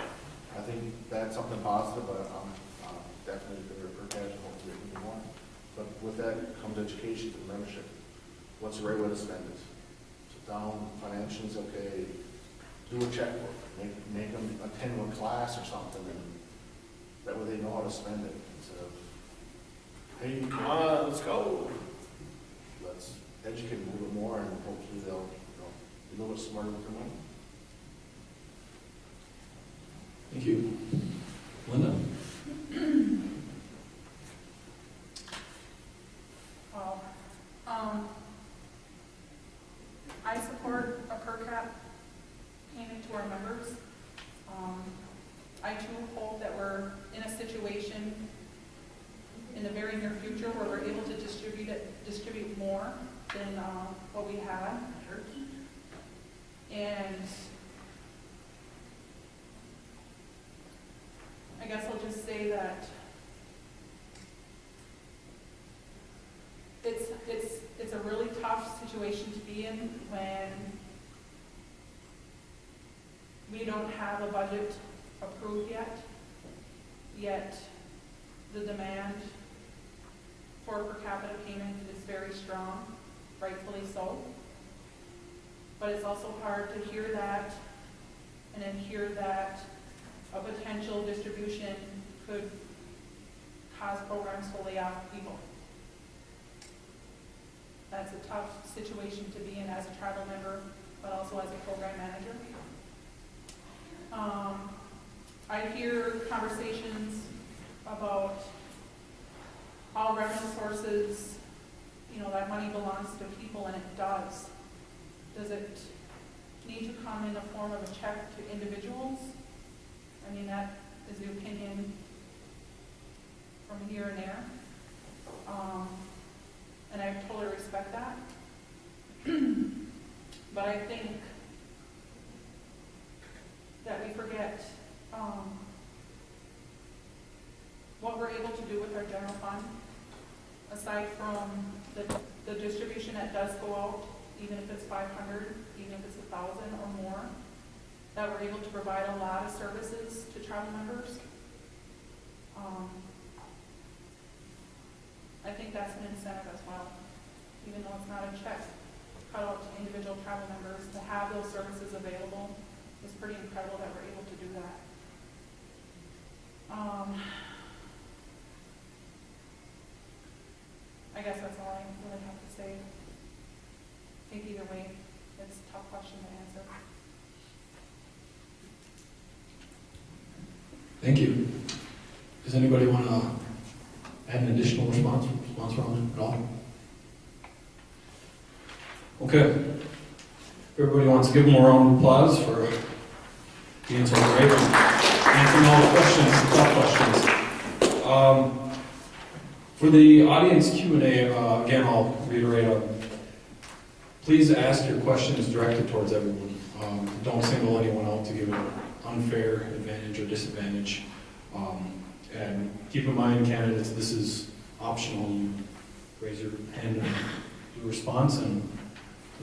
I think that's something positive, but I'm definitely going to per caps, hopefully we can do more. But with that comes education and membership. What's the right way to spend it? Sit down, financials, okay, do a checkbook, make them attend one class or something, and that way they know how to spend it instead of, hey, come on, let's go. Let's educate them a little bit more, and hopefully they'll be a little bit smarter with their money. Thank you. Linda? Well, I support a per cap payment to our members. I too hope that we're in a situation in the very near future where we're able to distribute more than what we had. And I guess I'll just say that it's a really tough situation to be in when we don't have a budget approved yet the demand for per capita payment is very strong, rightfully so. But it's also hard to hear that and then hear that a potential distribution could cause programs to lay off people. That's a tough situation to be in as a tribal member, but also as a program manager. I hear conversations about all revenue sources you know, that money belongs to people, and it does. Does it need to come in the form of a check to individuals? I mean, that is the opinion from here and there. And I totally respect that. But I think that we forget what we're able to do with our general fund, aside from the distribution that does go out, even if it's 500, even if it's 1,000 or more, that we're able to provide a lot of services to tribal members. I think that's an incentive as well, even though it's not a check cut out to individual tribal members, to have those services available is pretty incredible that we're able to do that. I guess that's all I really have to say. I think either way, it's a tough question to answer. Thank you. Does anybody want to add an additional response round at all? Okay. If everybody wants to give them a round of applause for being so great and answering all the questions, the tough questions. For the audience Q&A, again, I'll reiterate, please ask your questions directed towards everyone. Don't single anyone out to give an unfair advantage or disadvantage. And keep in mind, candidates, this is optional. You raise your hand and do a response, and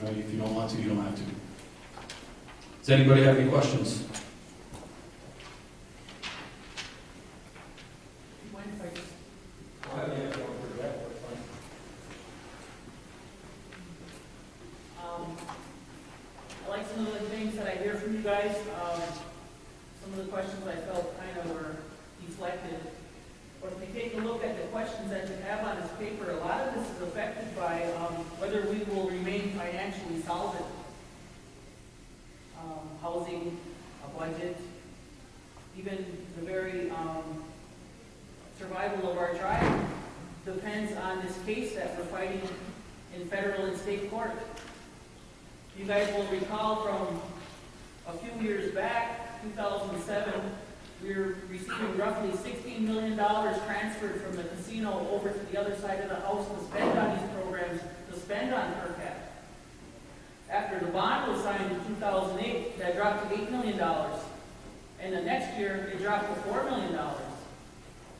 if you don't want to, you don't have to. Does anybody have any questions? I like some of the things that I hear from you guys. Some of the questions I felt kind of were deflected. But if you take a look at the questions that you have on this paper, a lot of this is affected by whether we will remain financially solvent. Housing, a budget, even the very survival of our tribe depends on this case that we're fighting in federal and state court. You guys will recall from a few years back, 2007, we were receiving roughly $16 million transferred from the casino over to the other side of the house to spend on these programs, to spend on PERCAP. After the bond was signed in 2008, that dropped to $8 million. And the next year, it dropped to $4 million.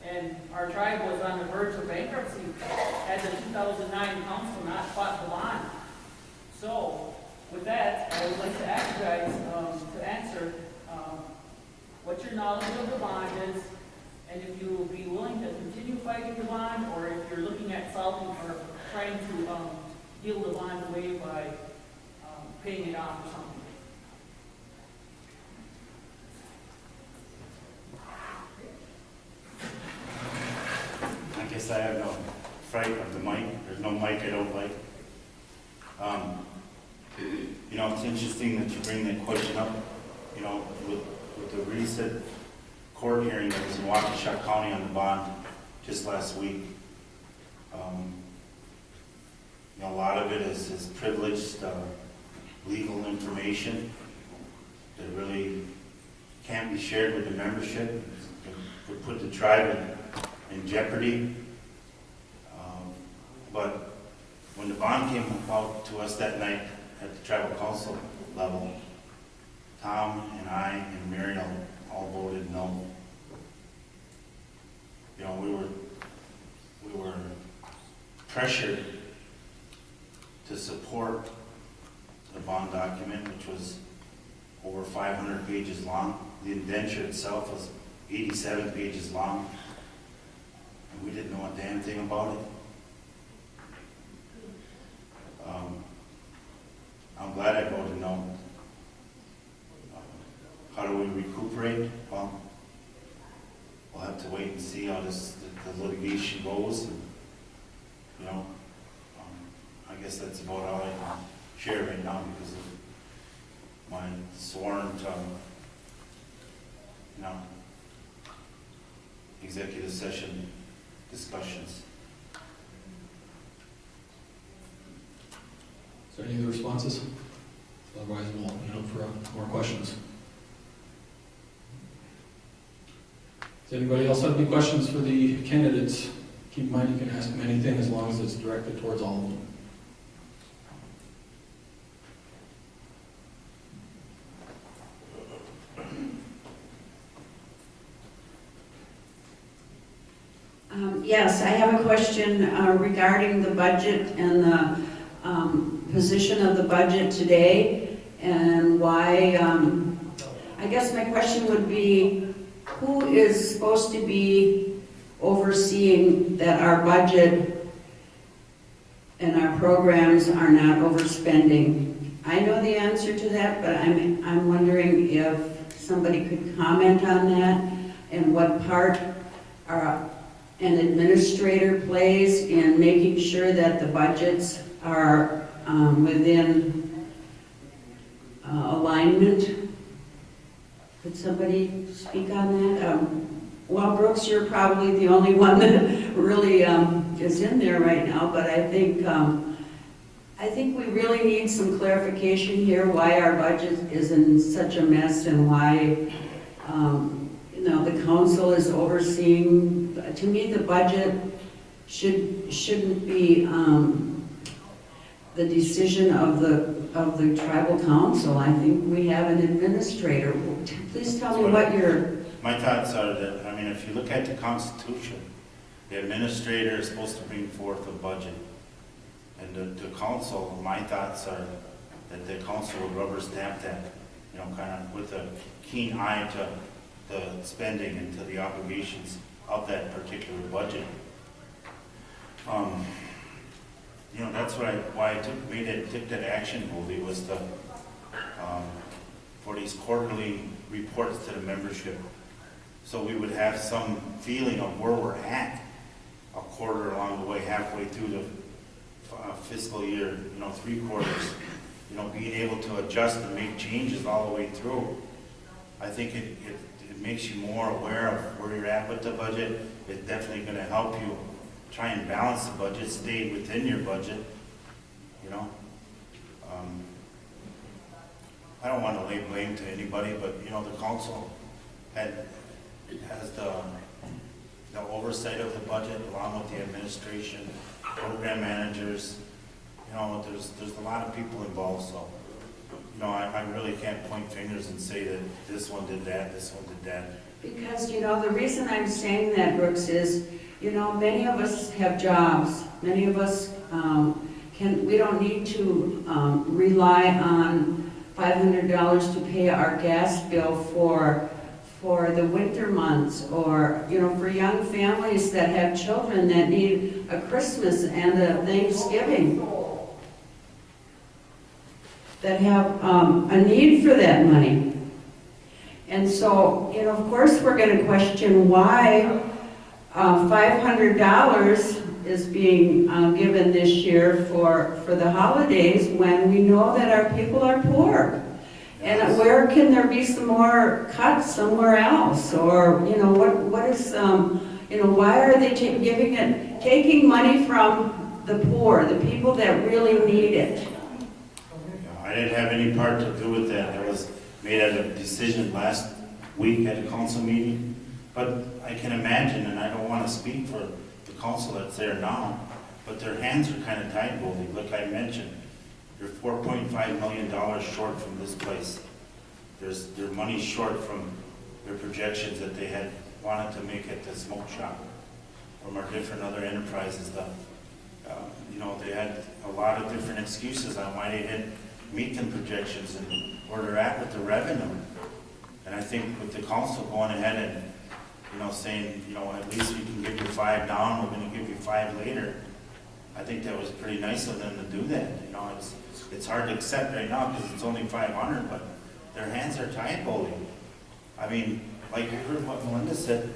And our tribe was on the verge of bankruptcy had the 2009 council not fought the bond. So, with that, I would like to ask you guys to answer what your knowledge of the bond is, and if you will be willing to continue fighting the bond, or if you're looking at solving or trying to deal the bond away by paying it off or something. I guess I have no fright of the mic. There's no mic I don't like. It's interesting that you bring that question up. With the recent court hearing that was in Waukesha County on the bond just last week. A lot of it is privileged legal information that really can't be shared with the membership. It would put the tribe in jeopardy. But when the bond came out to us that night at the tribal council level, Tom and I and Muriel all voted no. We were pressured to support the bond document, which was over 500 pages long. The indenture itself was 87 pages long, and we didn't know a damn thing about it. I'm glad I voted no. How do we recuperate? Well, we'll have to wait and see how the litigation goes. And, I guess that's about all I can share right now because of my sworn, executive session discussions. Is there any other responses? Otherwise, we'll open it up for more questions. Does anybody else have any questions for the candidates? Keep in mind, you can ask them anything as long as it's directed towards all of them. Yes, I have a question regarding the budget and the position of the budget today, and why, I guess my question would be, who is supposed to be overseeing that our budget and our programs are not overspending? I know the answer to that, but I'm wondering if somebody could comment on that, and what part an administrator plays in making sure that the budgets are within alignment. Could somebody speak on that? Well, Brooks, you're probably the only one that really is in there right now, but I think we really need some clarification here why our budget is in such a mess, and why the council is overseeing. To me, the budget shouldn't be the decision of the tribal council. I think we have an administrator. Please tell me what your... My thoughts are that, if you look at the Constitution, the administrator is supposed to bring forth a budget. And the council, my thoughts are that the council would rubber stamp that, kind of with a keen eye to the spending and to the obligations of that particular budget. That's why I took that action, Goldie, was for these quarterly reports to the membership. So we would have some feeling of where we're at a quarter along the way, halfway through the fiscal year, 3 quarters, being able to adjust and make changes all the way through. I think it makes you more aware of where you're at with the budget. It's definitely going to help you try and balance the budget, stay within your budget, I don't want to lay blame to anybody, but, the council has the oversight of the budget, along with the administration, program managers. There's a lot of people involved, so, I really can't point fingers and say that this one did that, this one did that. Because, the reason I'm saying that, Brooks, is, many of us have jobs. Many of us we don't need to rely on $500 to pay our gas bill for the winter months, or, for young families that have children that need a Christmas and a Thanksgiving, that have a need for that money. And so, of course, we're going to question why $500 is being given this year for the holidays, when we know that our people are poor. And where can there be some more cuts somewhere else? Or, what is, why are they taking money from the poor, the people that really need it? I didn't have any part to do with that. That was made as a decision last week at a council meeting. But I can imagine, and I don't want to speak for the council that's there now, but their hands are kind of tied, Goldie. Like I mentioned, they're $4.5 million short from this place. Their money short from their projections that they had wanted to make at the smoke shop, from our different other enterprises. They had a lot of different excuses on why they didn't meet them projections and where they're at with the revenue. And I think with the council going ahead and saying, at least we can give you 5 down, we're going to give you 5 later. I think that was pretty nice of them to do that. It's hard to accept right now because it's only 500, but their hands are tied, Goldie. Like you heard what Melinda said,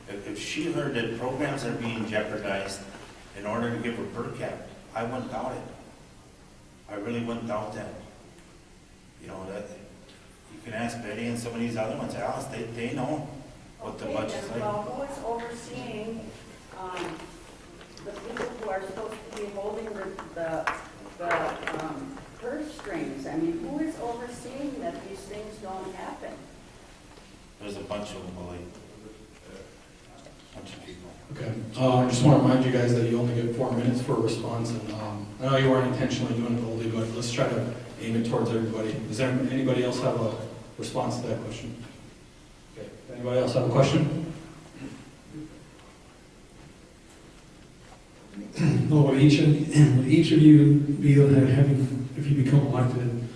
if she heard that programs are being jeopardized in order to give a per cap, I wouldn't doubt it. I really wouldn't doubt that. That you can ask Betty and some of these other ones, Alice, they know what the budget's like. Well, who is overseeing the people who are supposed to be holding the purse strings? I mean, who is overseeing that these things don't happen? There's a bunch of them, like, bunch of people. Okay, I just want to remind you guys that you only get 4 minutes for a response, and I know you weren't intentionally doing it, Goldie, but let's try to aim it towards everybody. Does there, anybody else have a response to that question? Okay, anybody else have a question? Well, would each of you be having, if you become elected,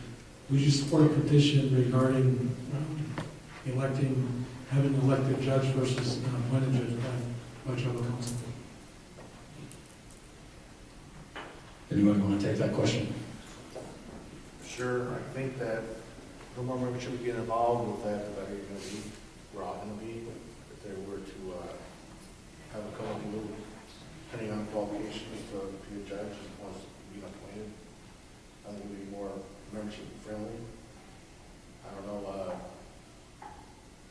would you support a petition regarding having an elected judge versus an appointed judge by tribal council? Anybody want to take that question? Sure, I think that the more membership we get involved with that, the better you're gonna be. We're all gonna be. If they were to have a couple people, depending on qualifications to be a judge, as opposed to being appointed, I think it would be more membership friendly. I don't know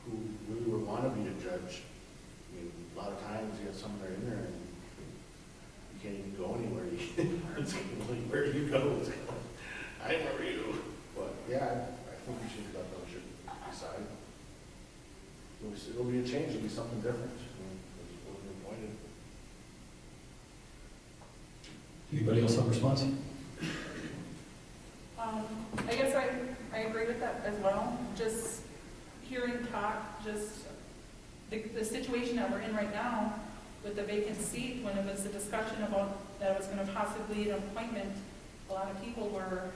who really would want to be a judge. I mean, a lot of times you have someone there in there and you can't even go anywhere. It's like, where do you go? It's like, I remember you. But yeah, I think we should let them decide. It'll be a change. It'll be something different. We'll be appointed. Anybody else have a response? I guess I agree with that as well. Just hearing talk, just the situation that we're in right now with the vacant seat, when it was a discussion about that it was going to possibly lead an appointment, a lot of people were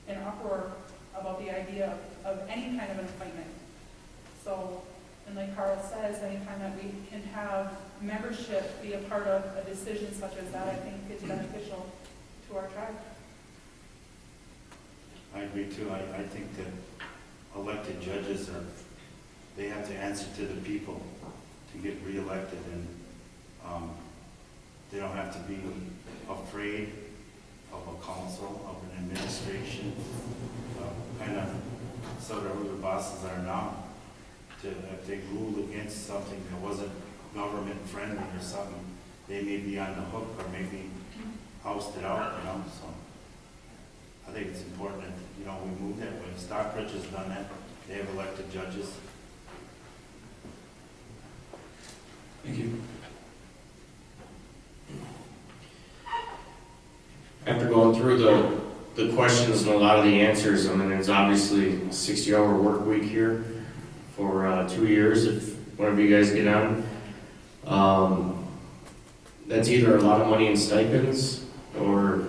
in uproar about the idea of any kind of an appointment. So, and like Carl says, anytime that we can have membership be a part of a decision such as that, I think is beneficial to our tribe. I agree too. I think that elected judges they have to answer to the people to get reelected, and they don't have to be afraid of a council, of an administration, kind of sort of who the bosses are now. If they ruled against something that wasn't government friendly or something, they may be on the hook or maybe ousted out, so. I think it's important that, we move that way. Stockbridge has done that. They have elected judges. Thank you. After going through the questions and a lot of the answers, I mean, it's obviously a 60-hour work week here for 2 years if one of you guys get on. That's either a lot of money in stipends or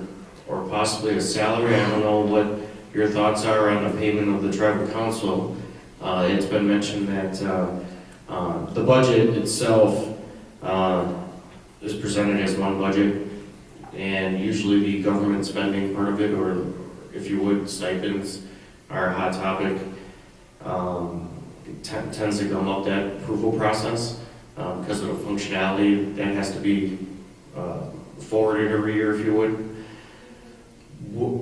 possibly a salary. I don't know what your thoughts are on the payment of the tribal council. It's been mentioned that the budget itself is presented as one budget, and usually the government spending part of it, or if you would, stipends are a hot topic. It tends to gum up that approval process because of the functionality that has to be forwarded every year, if you would.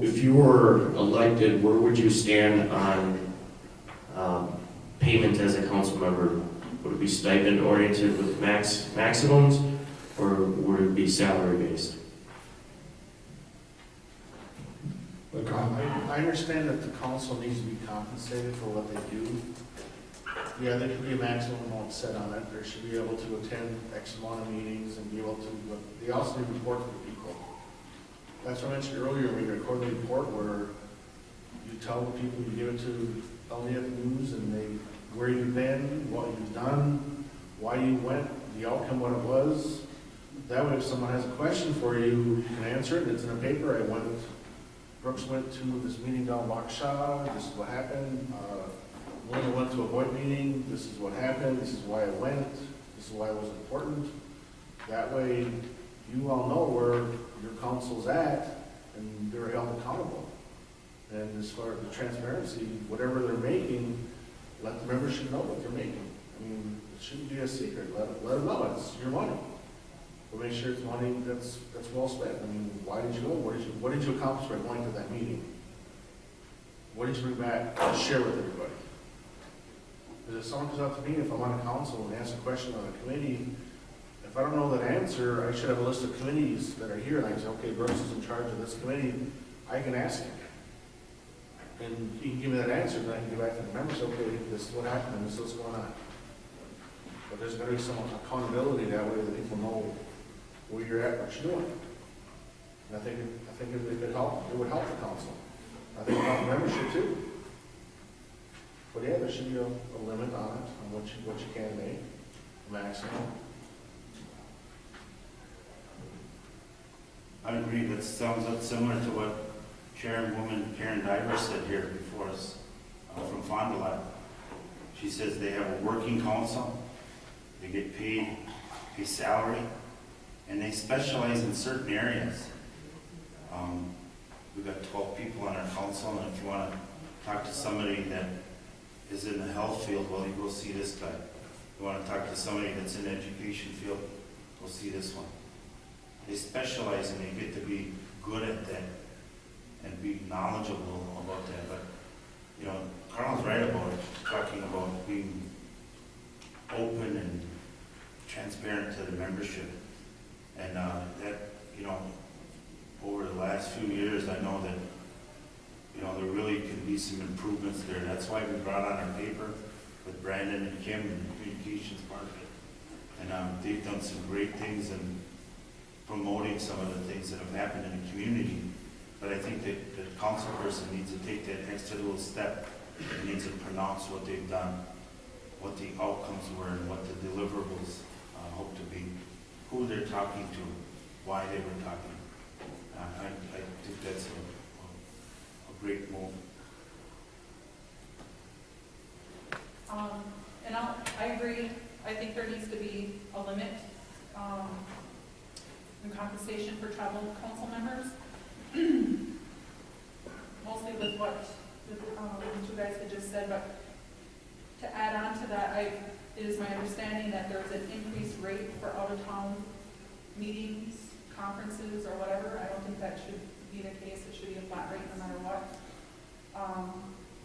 If you were elected, where would you stand on payment as a council member? Would it be stipend oriented with maximums, or would it be salary based? I understand that the council needs to be compensated for what they do. Yeah, there should be a maximum amount set on it. They should be able to attend X amount of meetings and be able to, but they also need to report to the people. That's what I mentioned earlier, we record a report where you tell the people, you give it to LDF News, and where you've been, what you've done, why you went, the outcome, what it was. That way, if someone has a question for you, you can answer it. It's in a paper. Brooks went to this meeting down Waukesha. This is what happened. Linda went to a board meeting. This is what happened. This is why I went. This is why it was important. That way, you all know where your council's at, and they're held accountable. And as far as the transparency, whatever they're making, let the membership know what they're making. I mean, it shouldn't be a secret. Let them know it's your money. But make sure it's money that's well spent. I mean, why did you go? What did you accomplish by going to that meeting? What did you bring back to share with everybody? Because if someone comes up to me, if I'm on a council and asks a question on a committee, if I don't know that answer, I should have a list of committees that are here, and I say, okay, Brooks is in charge of this committee. I can ask him. And he can give me that answer, then I can go back to the members, okay, this is what happened, and this is what's going on. But there's gonna be some accountability that way that people know where you're at, what you're doing. And I think it could help, it would help the council. I think about membership too. But yeah, there should be a limit on it, on what you can make, maximum. I agree, that sounds similar to what Chairwoman Karen Diver said here before us, from Fond du Lac. She says they have a working council, they get paid a salary, and they specialize in certain areas. We've got 12 people on our council, and if you want to talk to somebody that is in the health field, well, you go see this guy. If you want to talk to somebody that's in the education field, go see this one. They specialize and they get to be good at that and be knowledgeable about that. But, you know, Carl's right about it, talking about being open and transparent to the membership. And that, you know, over the last few years, I know that, you know, there really can be some improvements there. That's why we brought on our paper with Brandon and Kim and the communications part of it. And they've done some great things in promoting some of the things that have happened in the community. But I think that the council person needs to take that extra little step and needs to pronounce what they've done, what the outcomes were, and what the deliverables hope to be, who they're talking to, why they were talking. I think that's a great move. And I agree, I think there needs to be a limit in compensation for tribal council members. Mostly with what you guys had just said, but to add on to that, it is my understanding that there's an increased rate for out-of-town meetings, conferences, or whatever. I don't think that should be the case. It should be a flat rate no matter what.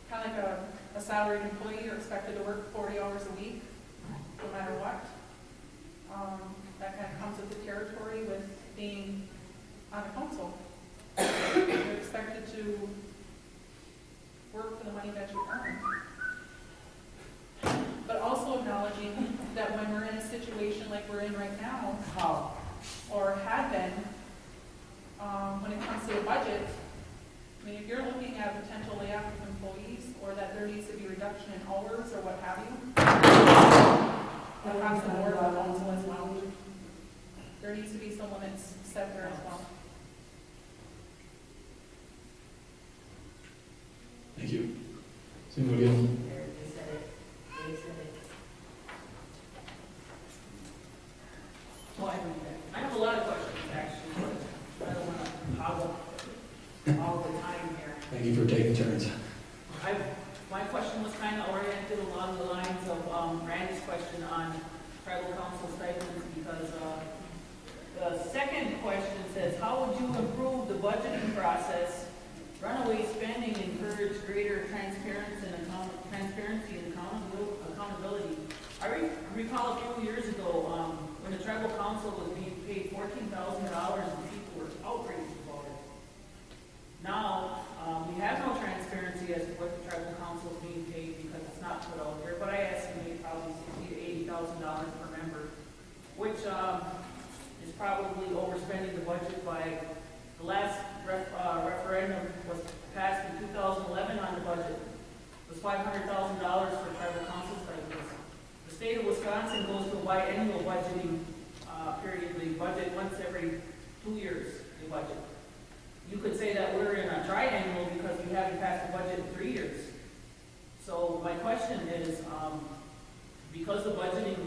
Kind of like a salaried employee, you're expected to work 40 hours a week, no matter what. That kind of comes with the territory with being on the council. You're expected to work for the money that you earn. But also acknowledging that when we're in a situation like we're in right now, or had been, when it comes to a budget, I mean, if you're looking at potential layoff of employees, or that there needs to be reduction in hours, or what have you, across the board, but also as well, there needs to be some limits set there as well. Thank you. Does anybody else? Well, I have a lot of questions, actually, but I don't want to hog all the time here. Thank you for taking turns. My question was kind of oriented along the lines of Randy's question on tribal council stipends, because the second question says, how would you improve the budgeting process? Runaway spending encourage greater transparency and accountability. I recall a few years ago when the tribal council was being paid $14,000 and people were outraged about it. Now, we have no transparency as to what the tribal council is being paid because it's not put out there, but I estimate probably $60,000 to $80,000 per member, which is probably overspending the budget by the last referendum was passed in 2011 on the budget. It was $500,000 for tribal council stipends. The state of Wisconsin goes to a biennial budgeting period. They budget once every 2 years, they budget. You could say that we're in a triennial because we haven't passed the budget in 3 years. So my question is, because the budgeting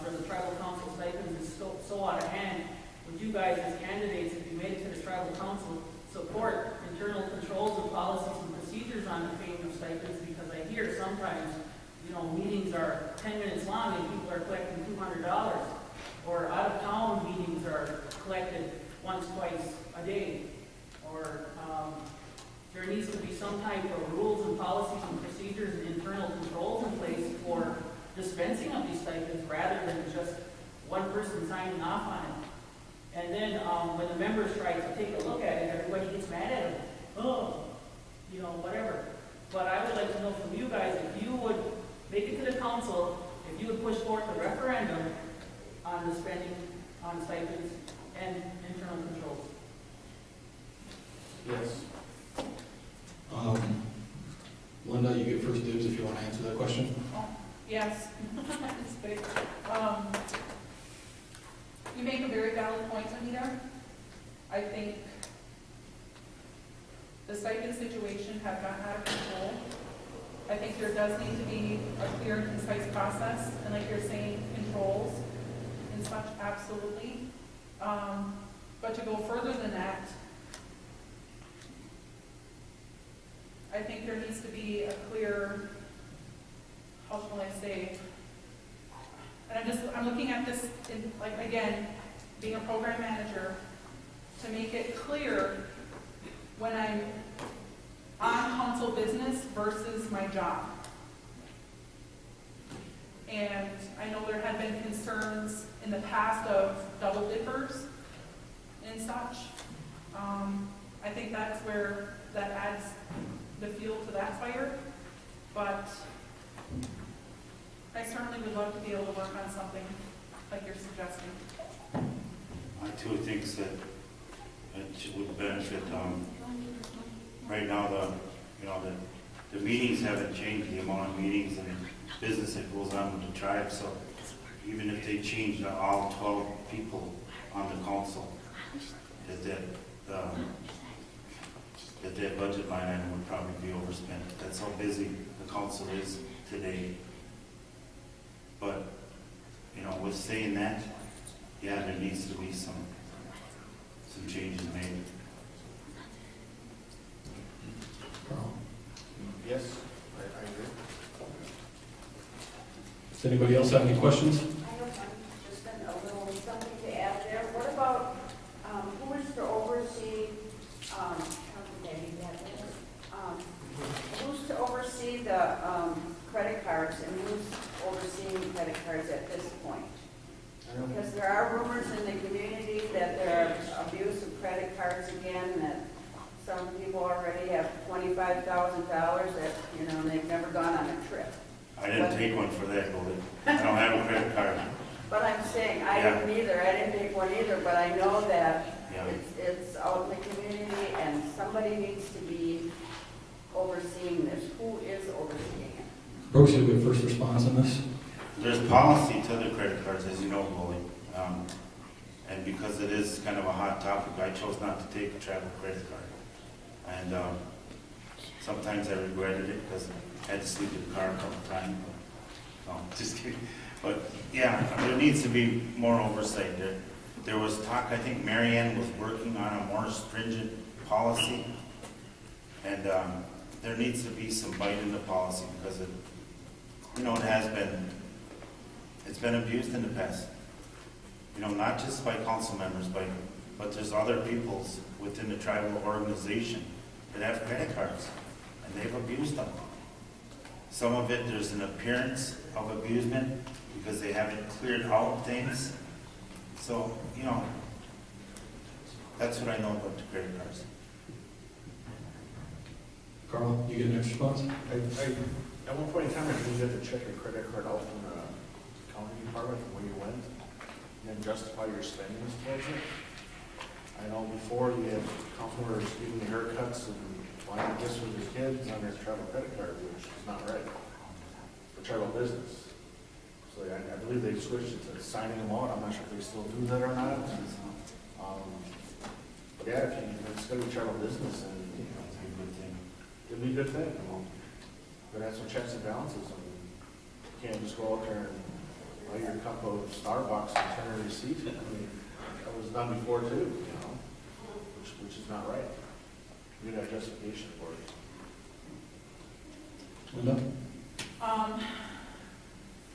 for the tribal council stipends is so out of hand, would you guys as candidates, if you made it to the tribal council, support internal controls and policies and procedures on the payment of stipends? Because I hear sometimes, you know, meetings are 10 minutes long and people are collecting $200, or out-of-town meetings are collected once, twice a day, or there needs to be some type of rules and policies and procedures and internal controls in place for dispensing of these stipends rather than just one person signing off on it. And then when the members try to take a look at it, everybody gets mad at them. oh, you know, whatever. But I would like to know from you guys, if you would make it to the council, if you would push forth a referendum on the spending on stipends and internal controls. Yes. Linda, you get first dibs if you want to answer that question. Yes. It's big. You make a very valid point, Anita. I think the stipend situation has gotten out of control. I think there does need to be a clear and concise process, and like you're saying, controls and such, absolutely. But to go further than that, I think there needs to be a clear, how shall I say, and I'm looking at this in, like, again, being a program manager, to make it clear when I'm on council business versus my job. And I know there had been concerns in the past of double dippers and such. I think that's where that adds the fuel to that fire, but I certainly would love to be able to work on something like you're suggesting. I too think that it would benefit, right now, the meetings haven't changed, the amount of meetings and business that goes on with the tribe, so even if they change all 12 people on the council, that budget line item would probably be overspent. That's how busy the council is today. But, with saying that, yeah, there needs to be some changes made. Carl, Yes, I agree. does anybody else have any questions? I have just a little something to add there. What about, who is to oversee, who's to oversee the, credit cards, and who's overseeing credit cards at this point? Because there are rumors in the community that there are abuse of credit cards again, that some people already have $25,000 that, they've never gone on a trip. I didn't take one for that, Goldie. I don't have a credit card. But I'm saying, I didn't either, I didn't take one either, but I know that Yeah. it's out in the community, and somebody needs to be overseeing this. Who is overseeing it? Brooks, you have first response on this? There's policy to the credit cards, as you know, Goldie. And because it is kind of a hot topic, I chose not to take a travel credit card. And sometimes I regretted it because I had to sleep in the car a couple times. No, just kidding. But yeah, there needs to be more oversight. There was talk, I think Marianne was working on a more stringent policy. And there needs to be some bite in the policy because it's been abused in the past. Not just by council members, but there's other peoples within the tribal organization that have credit cards, and they've abused them. Some of it, there's an appearance of abusement because they haven't cleared out things. So, that's what I know about the credit cards. Carl, you get an next response? At one point in time, I believe you had to check your credit card out from the county department from where you went, and then justify your spending towards it. I know before you had council members giving you haircuts and buying gifts for their kids on their travel credit card, which is not right for travel business. So I believe they switched it to signing them out. I'm not sure if they still do that or not. But yeah, if it's going to be travel business, and That's a good thing. it'd be a good thing. But have some checks and balances. You can't just go out there and buy your cup of Starbucks and turn a receipt. That was done before too, which is not right. You have justification for it. Linda?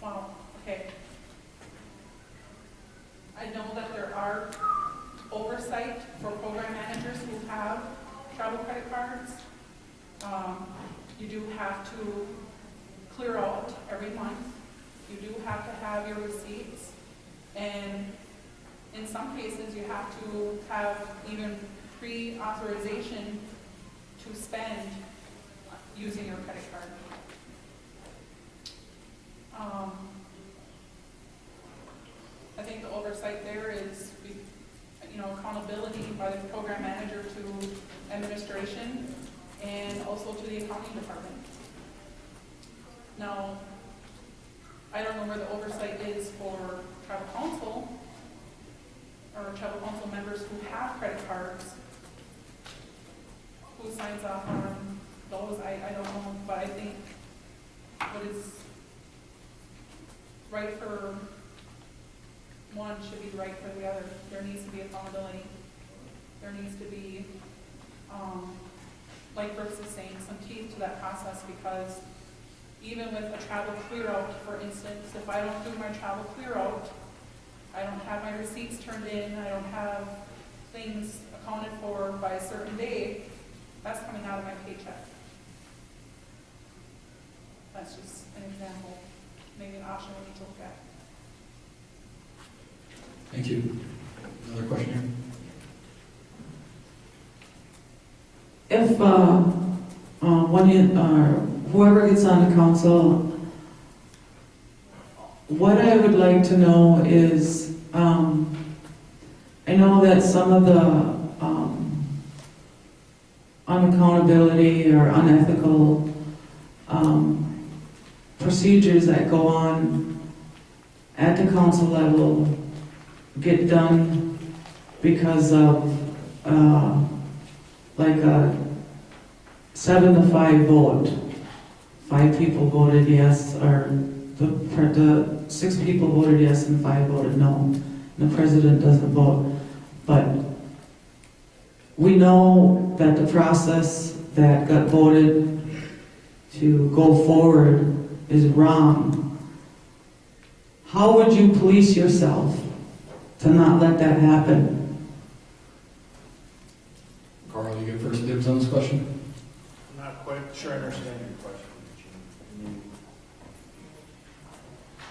Wow, okay. I know that there are oversight for program managers who have travel credit cards. You do have to clear out every month. You do have to have your receipts. And in some cases, you have to have even pre-authorization to spend using your credit card. I think the oversight there is, accountability by the program manager to administration and also to the accounting department. Now, I don't know where the oversight is for tribal council or tribal council members who have credit cards. Who signs off on those, I don't know, but I think what is right for one should be right for the other. There needs to be accountability. There needs to be, like Brooks is saying, some teeth to that process, because even with a travel clear out, for instance, if I don't do my travel clear out, I don't have my receipts turned in, I don't have things accounted for by a certain day, that's coming out of my paycheck. That's just an example, maybe an option we need to look at. Thank you. Another question here? If whoever gets on the council, what I would like to know is, I know that some of the unaccountability or unethical procedures that go on at the council level get done because of like a 7-5 vote. 5 people voted yes, or the 6 people voted yes and 5 voted no. The president doesn't vote. But we know that the process that got voted to go forward is wrong. How would you police yourself to not let that happen? Carl, you get first dibs on this question? I'm not quite sure I understand your question, Gene. I mean,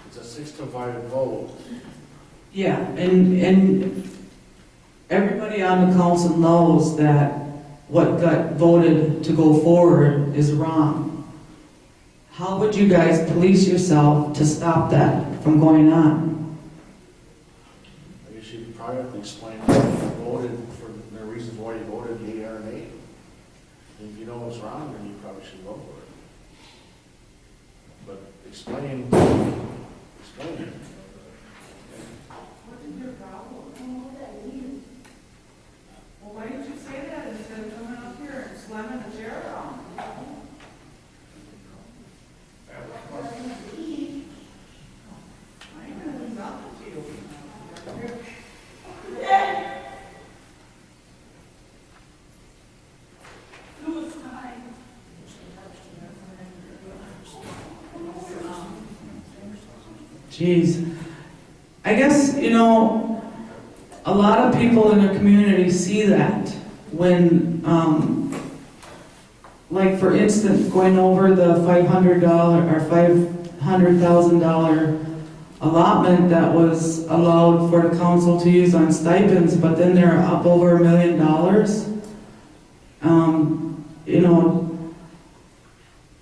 it's a 6-5 vote. Yeah, and everybody on the council knows that what got voted to go forward is wrong. How would you guys police yourself to stop that from going on? I guess you probably have to explain why you voted for the reasons why you voted yea or nay. If you know what's wrong, then you probably should vote for it. But explain it. What is your problem? Well, why didn't you say that instead of coming up here and slamming the chair down? I ain't gonna do nothing to you. Jeez. I guess, a lot of people in the community see that when, like for instance, going over the $500 or $500,000 allotment that was allowed for the council to use on stipends, but then they're up over $1 million.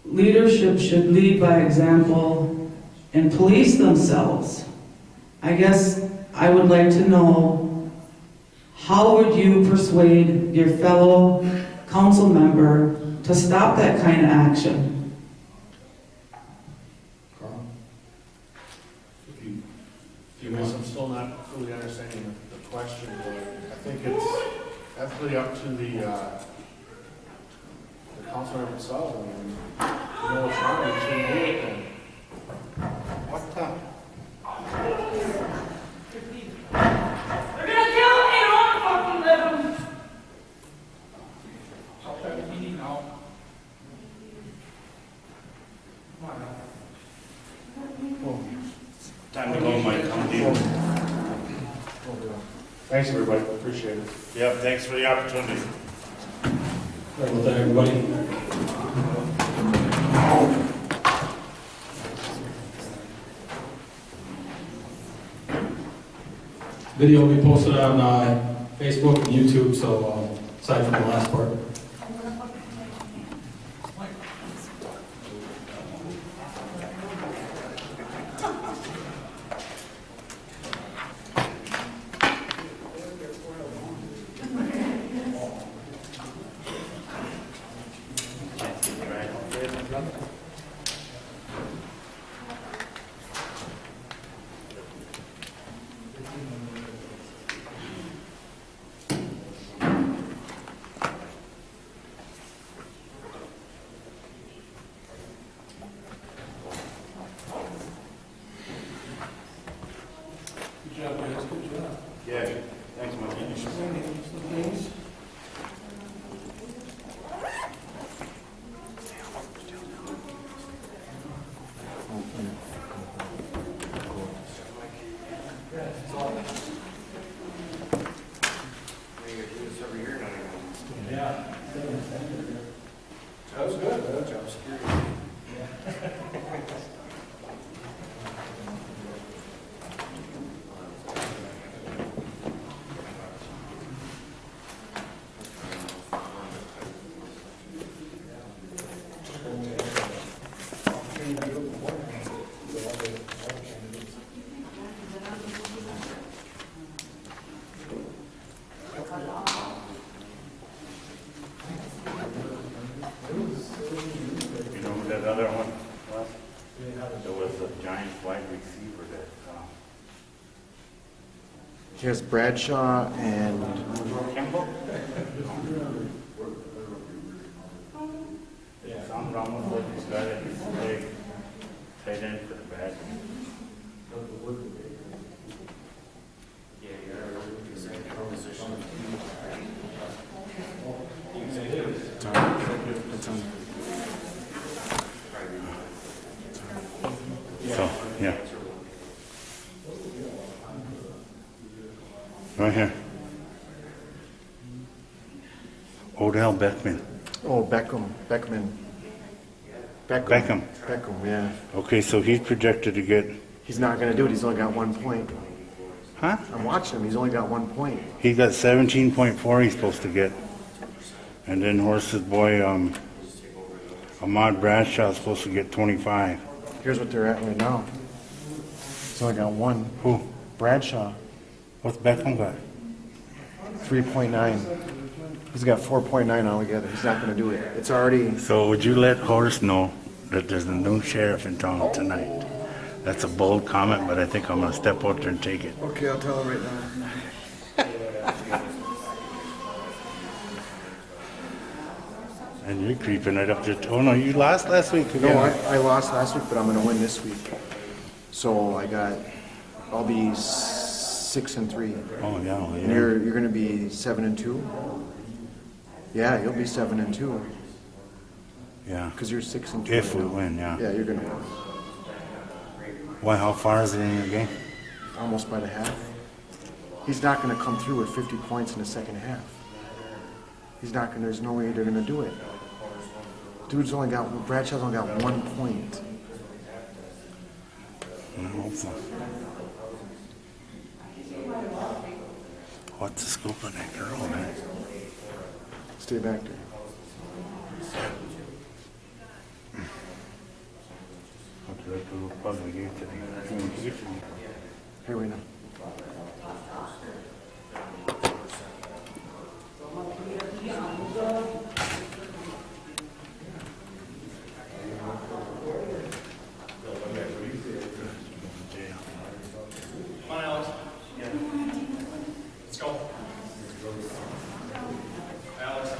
Leadership should lead by example and police themselves. I guess I would like to know, how would you persuade your fellow council member to stop that kind of action? Carl? If you I guess I'm still not fully understanding the question, but I think it's ethically up to the council member itself. I mean, if you know what's wrong, you shouldn't do it then. What the? They're gonna kill me, I don't fucking live them. I'll try the meeting now. Come on now. Time to go, Mike, come to you. Thanks, everybody. Appreciate it. Yep, thanks for the opportunity. Sorry about that, everybody. Video will be posted on Facebook and YouTube, so aside from the last part. Good job, guys, good job. Yeah, thanks, Mike. That was good, that job security. You know who that other one was? There was a giant wide receiver that, Here's Bradshaw and Campbell? Yeah. Sam Ramos was this guy that used to play tight end for the Badgers. So, yeah. Right here. Odell Beckman. oh Beckman. Beckham. Beckham, yeah. Okay, so he's projected to get, He's not going to do it. He's only got 1 point. huh? I'm watching him. He's only got 1 point. He got 17.4 he's supposed to get. And then Horse's boy, Ahmad Bradshaw is supposed to get 25. Here's what they're at right now. He's only got 1. Who? Bradshaw, What's Beckham got? 3.9. He's got 4.9 altogether. He's not going to do it. It's already. So would you let Horace know that there's a new sheriff in town tonight? That's a bold comment, but I think I'm gonna step out there and take it. Okay, I'll tell him right now. And you're creeping right up to, oh no, you lost last week No, again. I lost last week, but I'm going to win this week. So I'll be 6-3. Oh, yeah, well, And yeah. you're going to be 7-2. Yeah, you'll be 7-2 Yeah, because you're 6-2. if we right now. win, yeah. Yeah, you're going to win. Why, how far is it in your game? Almost by the half. He's not going to come through with 50 points in the second half. He's not going. There's no way they're going to do it. Bradshaw's only got 1 point. I hope so. What's the scoop on that girl, man? Stay back there. What's that little puzzle here today? Here we go. Come on, Alex. Let's go. Alex.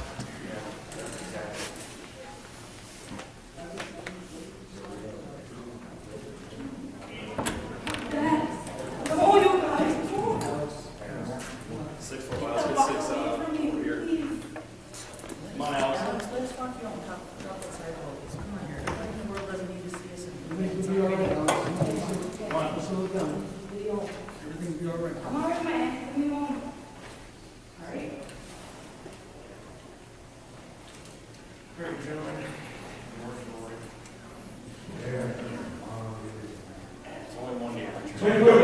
It's only 1 year.